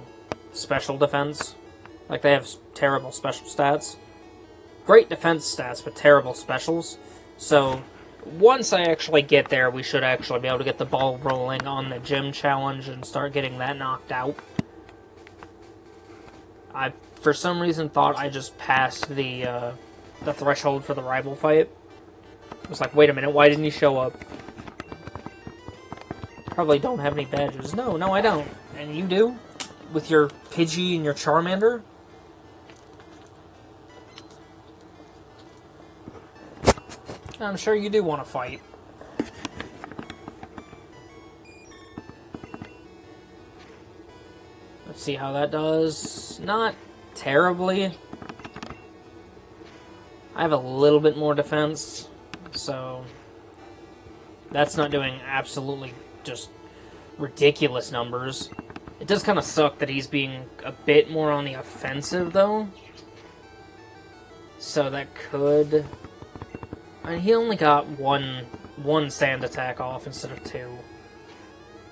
special defense. Like, they have terrible special stats. Great defense stats, but terrible specials. So, once I actually get there, we should actually be able to get the ball rolling on the gym challenge and start getting that knocked out. I, for some reason, thought I just passed the threshold for the rival fight. I was like, wait a minute, why didn't he show up? Probably don't have any badges. No, I don't. And you do? With your Pidgey and your Charmander? I'm sure you do want to fight. Let's see how that does. Not terribly. I have a little bit more defense, so that's not doing absolutely just ridiculous numbers. It does kind of suck that he's being a bit more on the offensive, though. So that could... I mean, he only got one sand attack off instead of 2.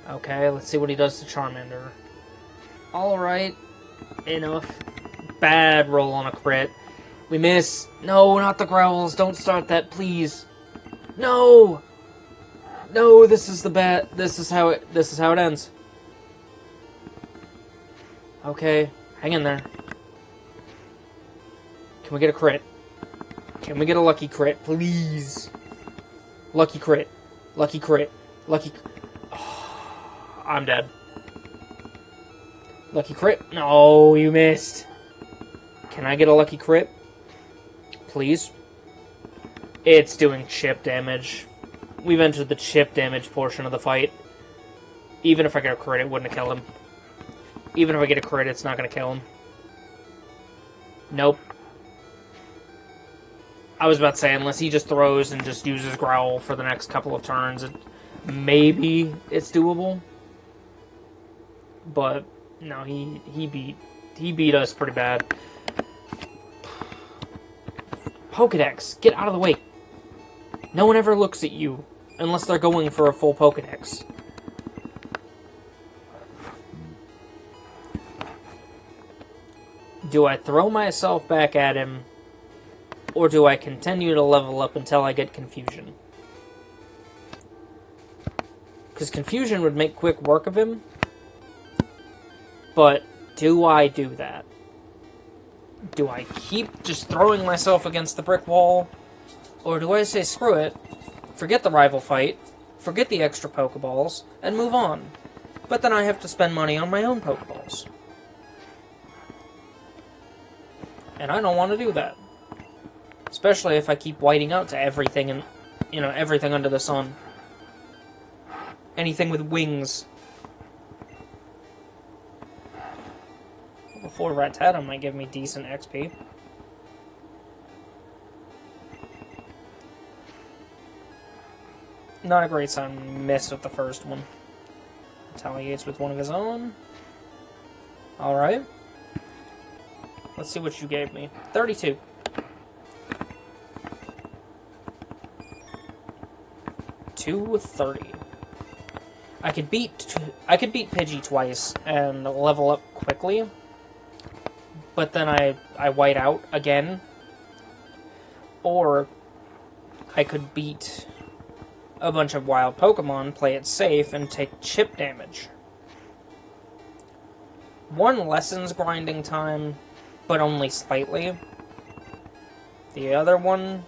Okay, let's see what he does to Charmander. Alright. Enough. Bad roll on a crit. We miss. No, not the growls. Don't start that, please. No! No, this is the bad. This is how it ends. Okay, hang in there. Can we get a crit? Can we get a lucky crit, please? Lucky crit. Lucky crit. Lucky... Oh, I'm dead. Lucky crit? No, you missed. Can I get a lucky crit? Please? It's doing chip damage. We've entered the chip damage portion of the fight. Even if I get a crit, it wouldn't have killed him. Even if I get a crit, it's not going to kill him. Nope. I was about to say, unless he just throws and just uses Growl for the next couple of turns, maybe it's doable. But no, he beat us pretty bad. Pokedex, get out of the way. No one ever looks at you unless they're going for a full Pokedex. Do I throw myself back at him, or do I continue to level up until I get Confusion? Because Confusion would make quick work of him, but do I do that? Do I keep just throwing myself against the brick wall, or do I say screw it, forget the rival fight, forget the extra Pokeballs, and move on? But then I have to spend money on my own Pokeballs. And I don't want to do that. Especially if I keep whiting out to everything and, everything under the sun. Anything with wings. Before Rattata might give me decent XP. Not a great sign. Miss with the first one. Retaliates with one of his own. Alright. Let's see what you gave me. 32. 230. I could beat Pidgey twice and level up quickly, but then I white out again. Or I could beat a bunch of wild Pokemon, play it safe, and take chip damage. One lessens grinding time, but only slightly. The other one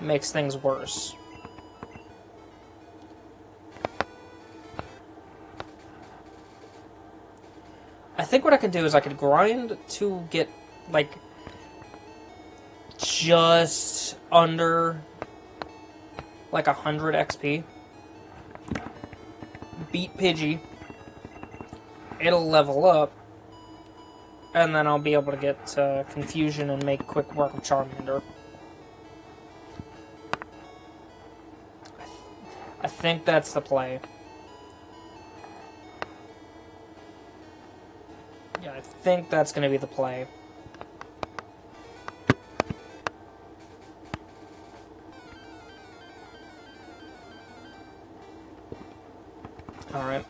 makes things worse. I think what I could do is I could grind to get, like, just under, like, 100 XP. Beat Pidgey. It'll level up. And then I'll be able to get Confusion and make quick work of Charmander. I think that's the play. Yeah, I think that's going to be the play. Alright.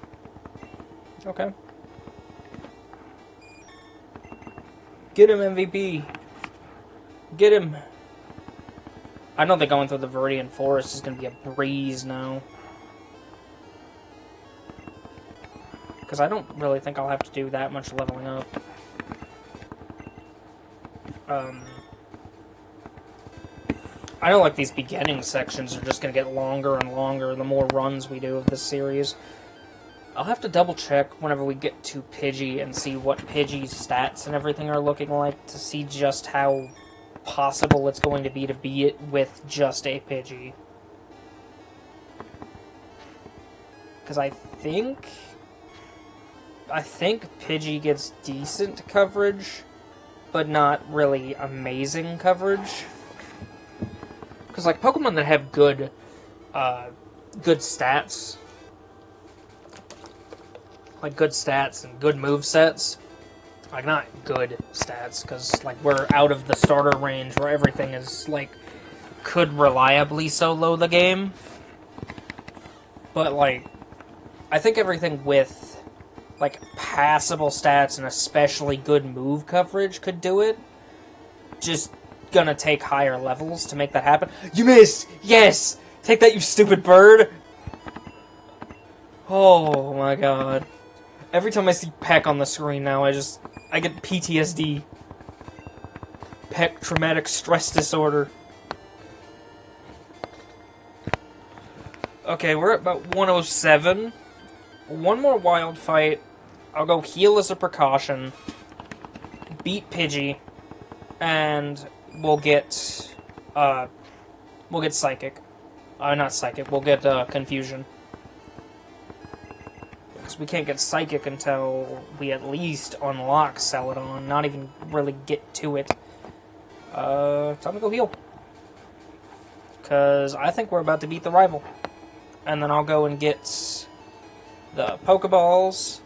Okay. Get him, MVP. Get him. I don't think going through the Viridian Forest is going to be a breeze now. Because I don't really think I'll have to do that much leveling up. I know, like, these beginning sections are just going to get longer and longer the more runs we do of this series. I'll have to double check whenever we get to Pidgey and see what Pidgey's stats and everything are looking like to see just how possible it's going to beat it with just a Pidgey. Because I think Pidgey gets decent coverage, but not really amazing coverage. Because, like, Pokemon that have good stats, like, good stats and good movesets, like, not good stats, because, like, we're out of the starter range where everything is, like, could reliably solo the game. But, like, I think everything with, like, passable stats and especially good move coverage could do it. Just gonna take higher levels to make that happen. You missed! Yes! Take that, you stupid bird! Oh my god. Every time I see Peck on the screen now, I get PTSD. Peck Traumatic Stress Disorder. Okay, we're at about 107. One more wild fight. I'll go heal as a precaution. Beat Pidgey. And we'll get Psychic. Not Psychic, we'll get Confusion. Because we can't get Psychic until we at least unlock Celadon, not even really get to it. Time to go heal. Because I think we're about to beat the rival. And then I'll go and get the Pokeballs.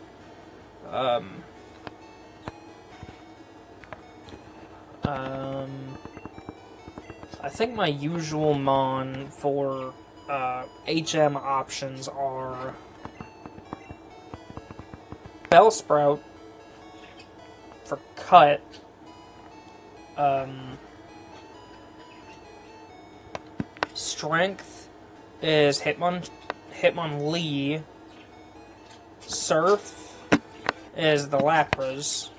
I think my usual mon for HM options are Bellsprout for cut, Strength is Hitmonlee, Surf is the Lapras.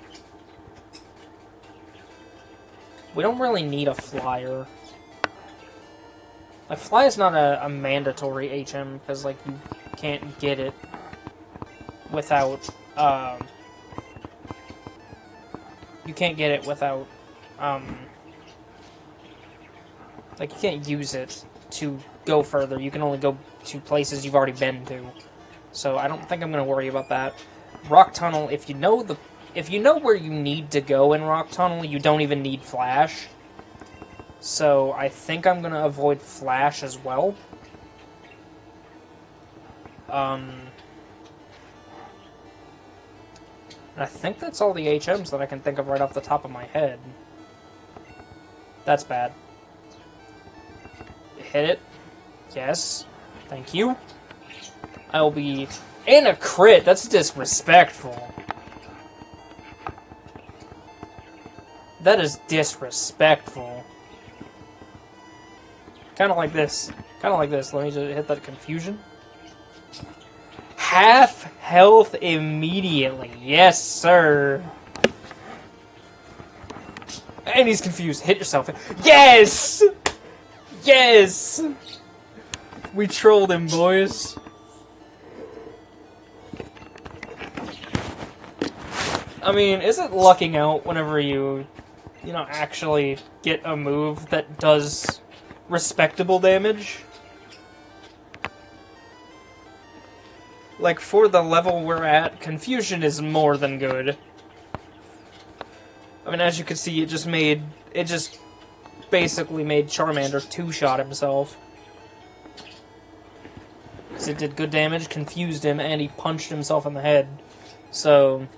We don't really need a Flyer. Like, Fly is not a mandatory HM, because, like, you can't get it without, like, you can't use it to go further. You can only go to places you've already been to. So I don't think I'm going to worry about that. Rock Tunnel, if you know where you need to go in Rock Tunnel, you don't even need Flash. So I think I'm going to avoid Flash as well. And I think that's all the HMs that I can think of right off the top of my head. That's bad. Hit it. Yes. Thank you. I'll be... in a crit! That's disrespectful. That is disrespectful. Kind of like this. Kind of like this. Let me just hit that confusion. Half health immediately. Yes, sir. And he's confused. Hit yourself. Yes! Yes! We trolled him, boys. I mean, isn't lucking out whenever you know, actually get a move that does respectable damage? Like, for the level we're at, confusion is more than good. I mean, as you can see, it just basically made Charmander two-shot himself. Because it did good damage, confused him, and he punched himself in the head. So,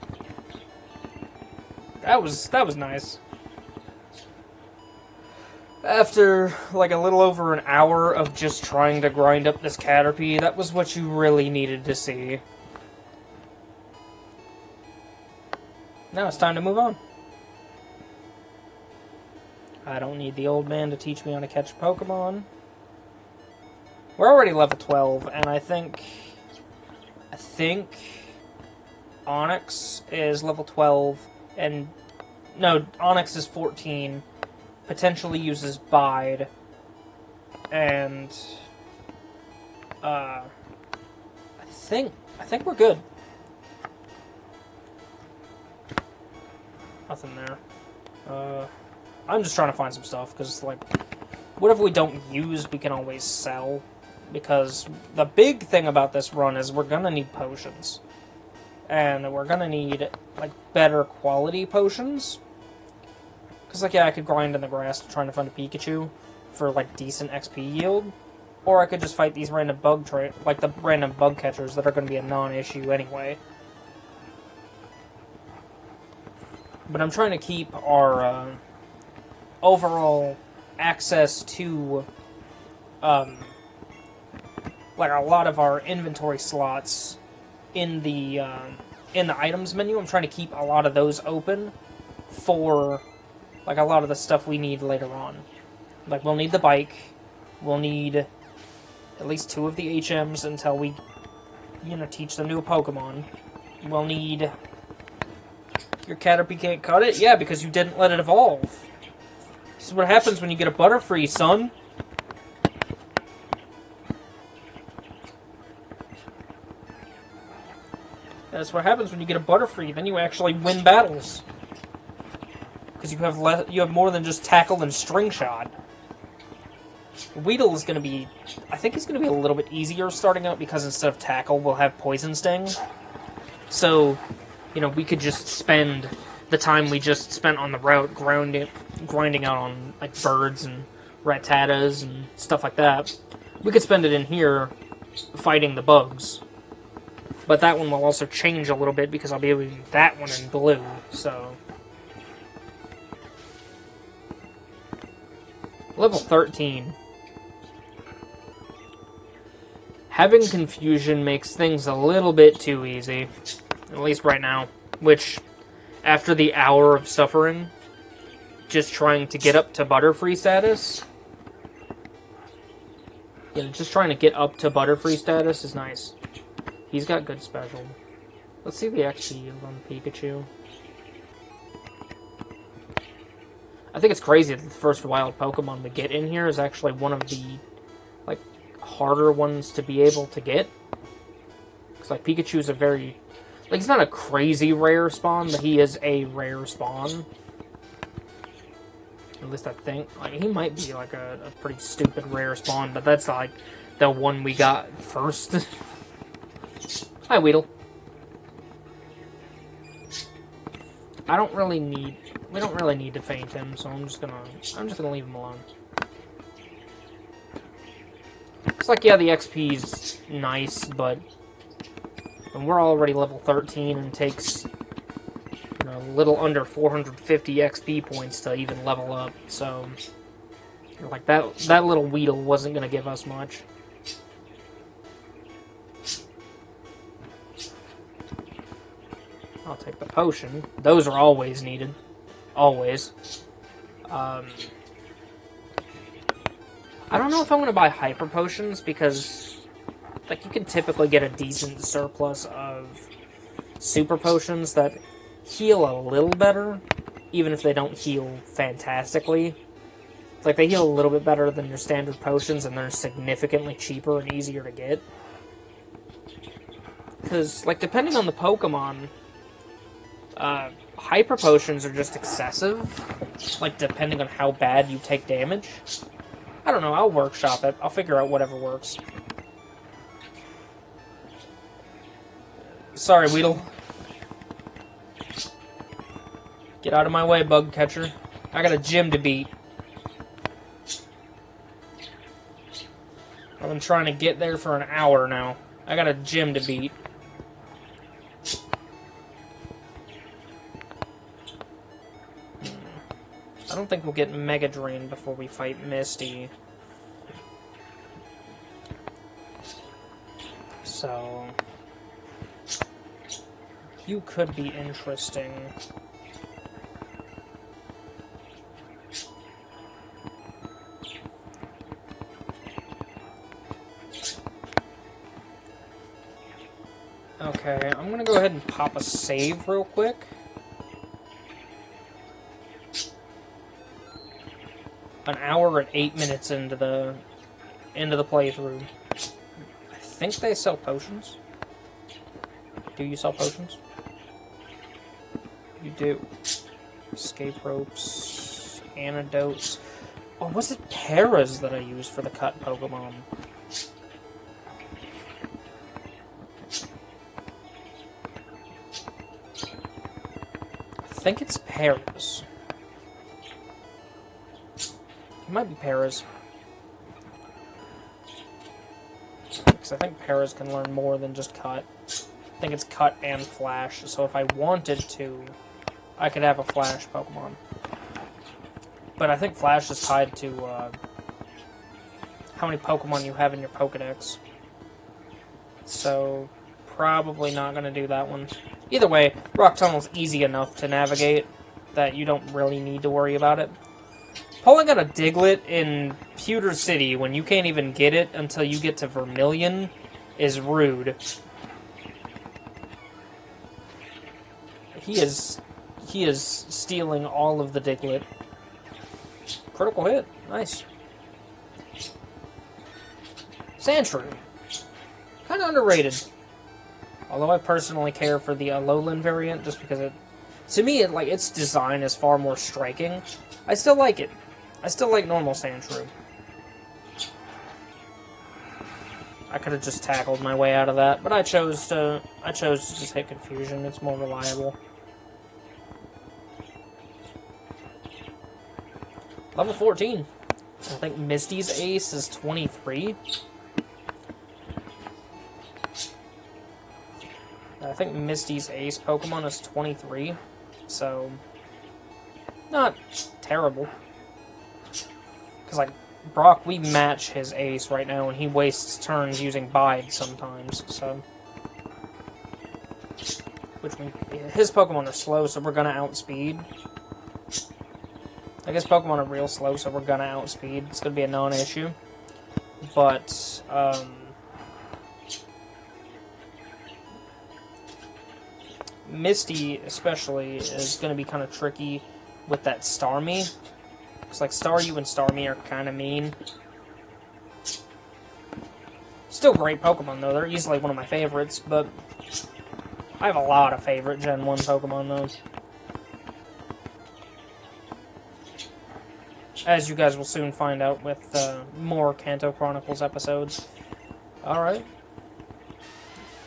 that was nice. After, like, a little over an hour of just trying to grind up this caterpie, that was what you really needed to see. Now it's time to move on. I don't need the old man to teach me how to catch Pokemon. We're already level 12, and I think Onyx is level 12, and... no, Onyx is 14. Potentially uses Bide, and I think we're good. Nothing there. I'm just trying to find some stuff, because, like, whatever we don't use, we can always sell, because the big thing about this run is we're gonna need potions, and we're gonna need, like, better quality potions. Because, like, yeah, I could grind in the grass trying to find a Pikachu for, like, decent XP yield. Or I could just fight these random the random bug catchers that are going to be a non-issue anyway. But I'm trying to keep our overall access to, like, a lot of our inventory slots in the items menu. I'm trying to keep a lot of those open for... like, a lot of the stuff we need later on. Like, we'll need the bike. We'll need at least 2 of the HMs until we, you know, teach them to a Pokemon. We'll need... your Caterpie can't cut it? Yeah, because you didn't let it evolve. This is what happens when you get a Butterfree, son. That's what happens when you get a Butterfree. Then you actually win battles. Because you have more than just Tackle and String Shot. Weedle is going to be... I think he's going to be a little bit easier starting out, because instead of Tackle, we'll have Poison Sting. So, you know, we could just spend the time we just spent on the route grinding out on, like, birds and Rattatas and stuff like that. We could spend it in here fighting the bugs. But that one will also change a little bit, because I'll be able to do that one in blue, so... Level 13. Having confusion makes things a little bit too easy. At least right now. Which, after the hour of suffering, just trying to get up to Butterfree status... yeah, just trying to get up to Butterfree status is nice. He's got good special. Let's see the XP yield on Pikachu. I think it's crazy that the first wild Pokemon we get in here is actually one of the, like, harder ones to be able to get. Because, like, Pikachu's a very... like, he's not a crazy rare spawn, but he is a rare spawn. At least I think. Like, he might be, like, a pretty stupid rare spawn, but that's, like, the one we got first. Hi, Weedle. I don't really need... we don't really need to feint him, so I'm just gonna leave him alone. It's like, yeah, the XP's nice, but when we're already level 13 and takes, you know, a little under 450 XP points to even level up, so like that little Weedle wasn't gonna give us much. I'll take the potion. Those are always needed. Always. I don't know if I'm going to buy hyper potions, because like you can typically get a decent surplus of super potions that heal a little better, even if they don't heal fantastically. Like, they heal a little bit better than your standard potions, and they're significantly cheaper and easier to get. Because, like, depending on the Pokemon, hyper potions are just excessive. Like, depending on how bad you take damage. I don't know, I'll workshop it. I'll figure out whatever works. Sorry, Weedle. Get out of my way, bug catcher. I got a gym to beat. I've been trying to get there for an hour now. I got a gym to beat. I don't think we'll get Mega Drain before we fight Misty. So... you could be interesting. Okay, I'm gonna go ahead and pop a save real quick. An hour and 8 minutes into the playthrough. I think they sell potions. Do you sell potions? You do. Escape ropes, antidotes. Oh, was it Paras that I used for the cut Pokemon? I think it's Paras. It might be Paras. Because I think Paras can learn more than just cut. I think it's cut and flash, so if I wanted to, I could have a flash Pokemon. But I think flash is tied to how many Pokemon you have in your Pokedex. So, probably not going to do that one. Either way, Rock Tunnel's easy enough to navigate that you don't really need to worry about it. Pulling out a Diglett in Pewter City when you can't even get it until you get to Vermilion is rude. He is stealing all of the Diglett. Critical hit. Nice. Sandshrew. Kind of underrated. Although I personally care for the Alolan variant, just because it... to me, its design is far more striking. I still like it. I still like normal Sandshrew. I could have just tackled my way out of that, but I chose to just hit Confusion. It's more reliable. Level 14. I think Misty's ace is 23. I think Misty's ace Pokemon is 23. So, not terrible. Because, like, Brock, we match his ace right now, and he wastes turns using Bide sometimes, so... which means his Pokemon are slow, so we're gonna outspeed. I guess Pokemon are real slow, so we're gonna outspeed. It's gonna be a non-issue. But, Misty, especially, is gonna be kind of tricky with that Starmie. Because, like, Staryu and Starmie are kind of mean. Still great Pokemon, though. They're easily one of my favorites, but I have a lot of favorite Gen 1 Pokemon, though. As you guys will soon find out with more Kanto Chronicles episodes. Alright.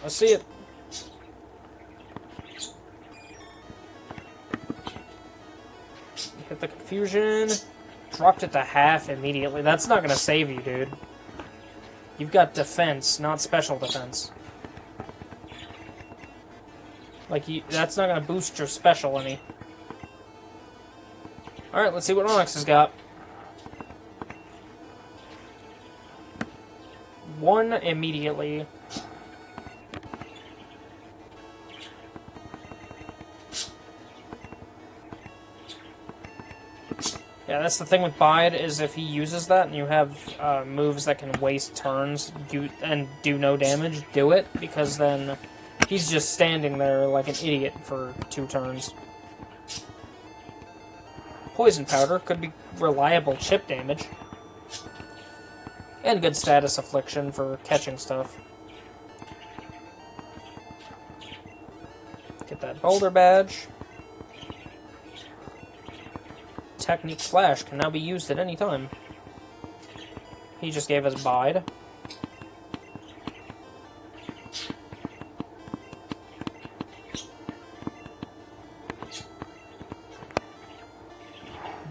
Let's see it. Hit the Confusion. Dropped it to half immediately. That's not going to save you, dude. You've got defense, not special defense. Like, that's not going to boost your special any. Alright, let's see what Onyx has got. 1 immediately. Yeah, that's the thing with Bide, is if he uses that and you have moves that can waste turns and do no damage, do it, because then he's just standing there like an idiot for 2 turns. Poison Powder could be reliable chip damage. And good status affliction for catching stuff. Get that boulder badge. Technique Flash can now be used at any time. He just gave us Bide.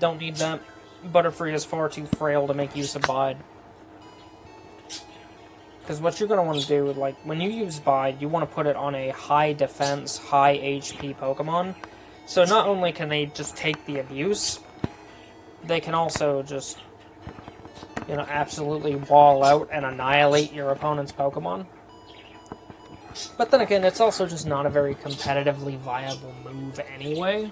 Don't need that. Butterfree is far too frail to make use of Bide. Because what you're going to want to do, like, when you use Bide, you want to put it on a high defense, high HP Pokemon. So not only can they just take the abuse, they can also just, you know, absolutely wall out and annihilate your opponent's Pokemon. But then again, it's also just not a very competitively viable move anyway.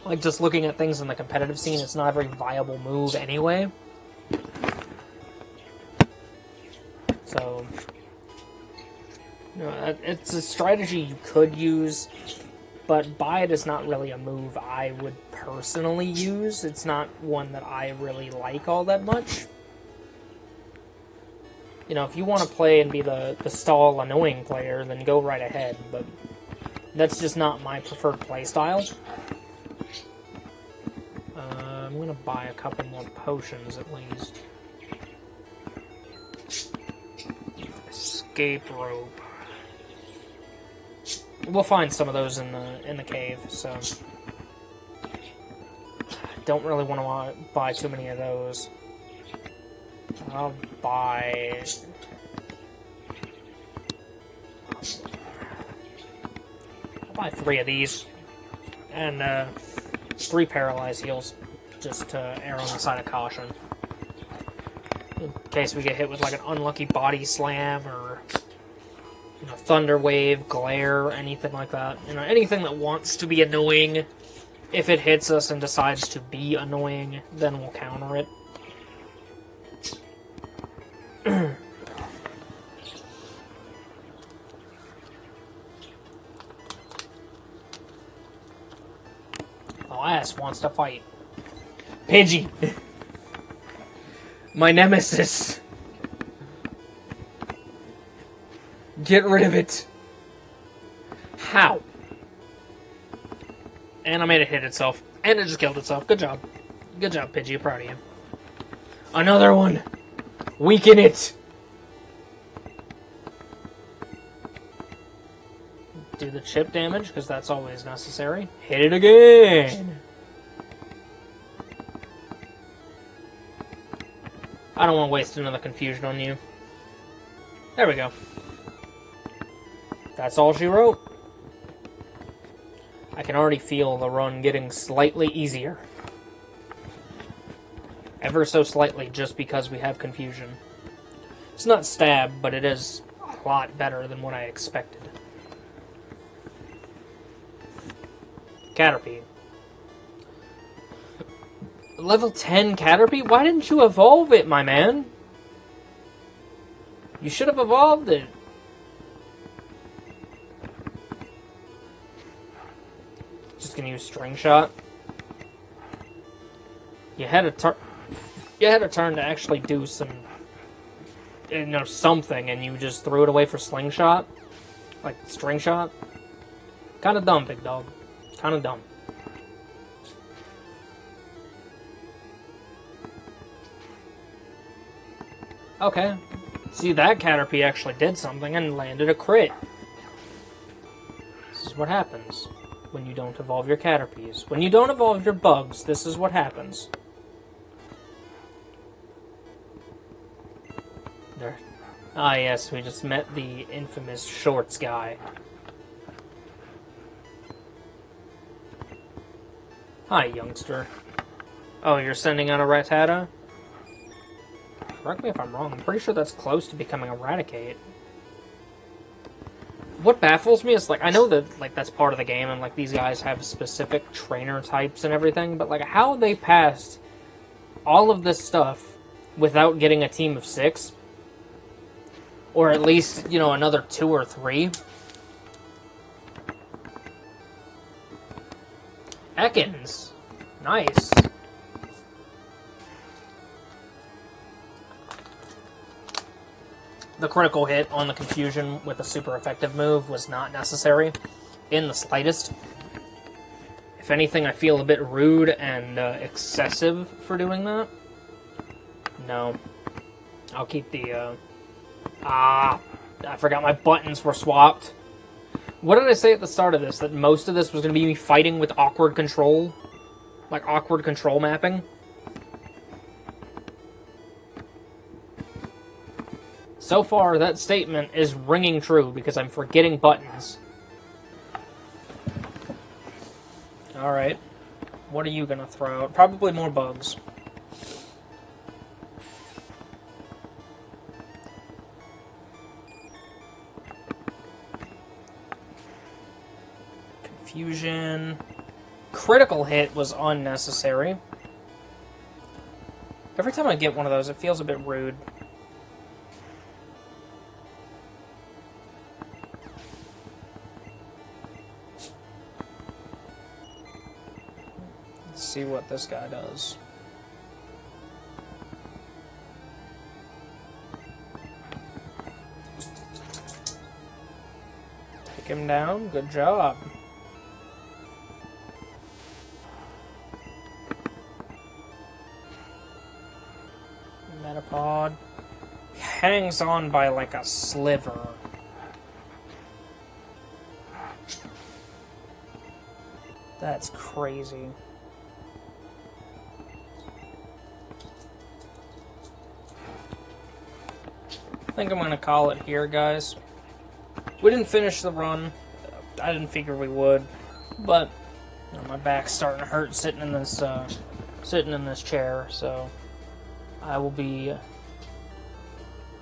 Like, just looking at things in the competitive scene, it's not a very viable move anyway. So, you know, it's a strategy you could use, but Bide is not really a move I would personally use. It's not one that I really like all that much. You know, if you want to play and be the stall annoying player, then go right ahead, but that's just not my preferred playstyle. I'm going to buy a couple more potions at least. Escape rope. We'll find some of those in the cave, so don't really want to buy too many of those. I'll buy 3 of these and 3 paralyzed heals, just to err on the side of caution. In case we get hit with like an unlucky body slam or, you know, thunder wave, glare, anything like that. You know, anything that wants to be annoying, if it hits us and decides to be annoying, then we'll counter it. Ass wants to fight. Pidgey! My nemesis! Get rid of it! How? And I made it hit itself. And it just killed itself. Good job. Good job, Pidgey. Proud of you. Another one! Weaken it! Do the chip damage, because that's always necessary. Hit it again! I don't want to waste another confusion on you. There we go. That's all she wrote. I can already feel the run getting slightly easier. Ever so slightly, just because we have confusion. It's not stab, but it is a lot better than what I expected. Caterpie. Level 10 Caterpie? Why didn't you evolve it, my man? You should have evolved it. Just gonna use String Shot. You had a turn to actually do some, you know, something, and you just threw it away for Slingshot? Like, String Shot? Kinda dumb, big dog. Kinda dumb. Okay. See, that Caterpie actually did something and landed a crit. This is what happens when you don't evolve your Caterpies. When you don't evolve your bugs, this is what happens. There. Ah, yes, we just met the infamous Shorts guy. Hi, youngster. Oh, you're sending out a Rattata? Correct me if I'm wrong. I'm pretty sure that's close to becoming Eradicate. what baffles me is, like, I know that, like, that's part of the game, and, like, these guys have specific trainer types and everything, but, like, how they passed all of this stuff without getting a team of 6, or at least, you know, another 2 or 3. Ekans. Nice. The critical hit on the confusion with a super effective move was not necessary in the slightest. If anything, I feel a bit rude and excessive for doing that. No. I'll keep the... I forgot my buttons were swapped. What did I say at the start of this? That most of this was going to be me fighting with awkward control? Like, awkward control mapping? So far, that statement is ringing true, because I'm forgetting buttons. Alright. What are you gonna throw out? Probably more bugs. Confusion. Critical hit was unnecessary. Every time I get one of those, it feels a bit rude. Let's see what this guy does. Take him down. Good job. Metapod. Hangs on by like a sliver. That's crazy. I think I'm gonna call it here, guys. We didn't finish the run. I didn't figure we would, but you know, my back's starting to hurt sitting in this chair. So I will be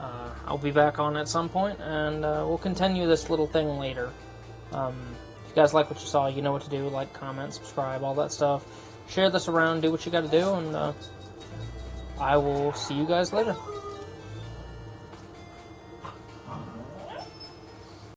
I'll be back on at some point, and we'll continue this little thing later. If you guys like what you saw, you know what to do. Like, comment, subscribe, all that stuff. Share this around, do what you gotta do, and I will see you guys later.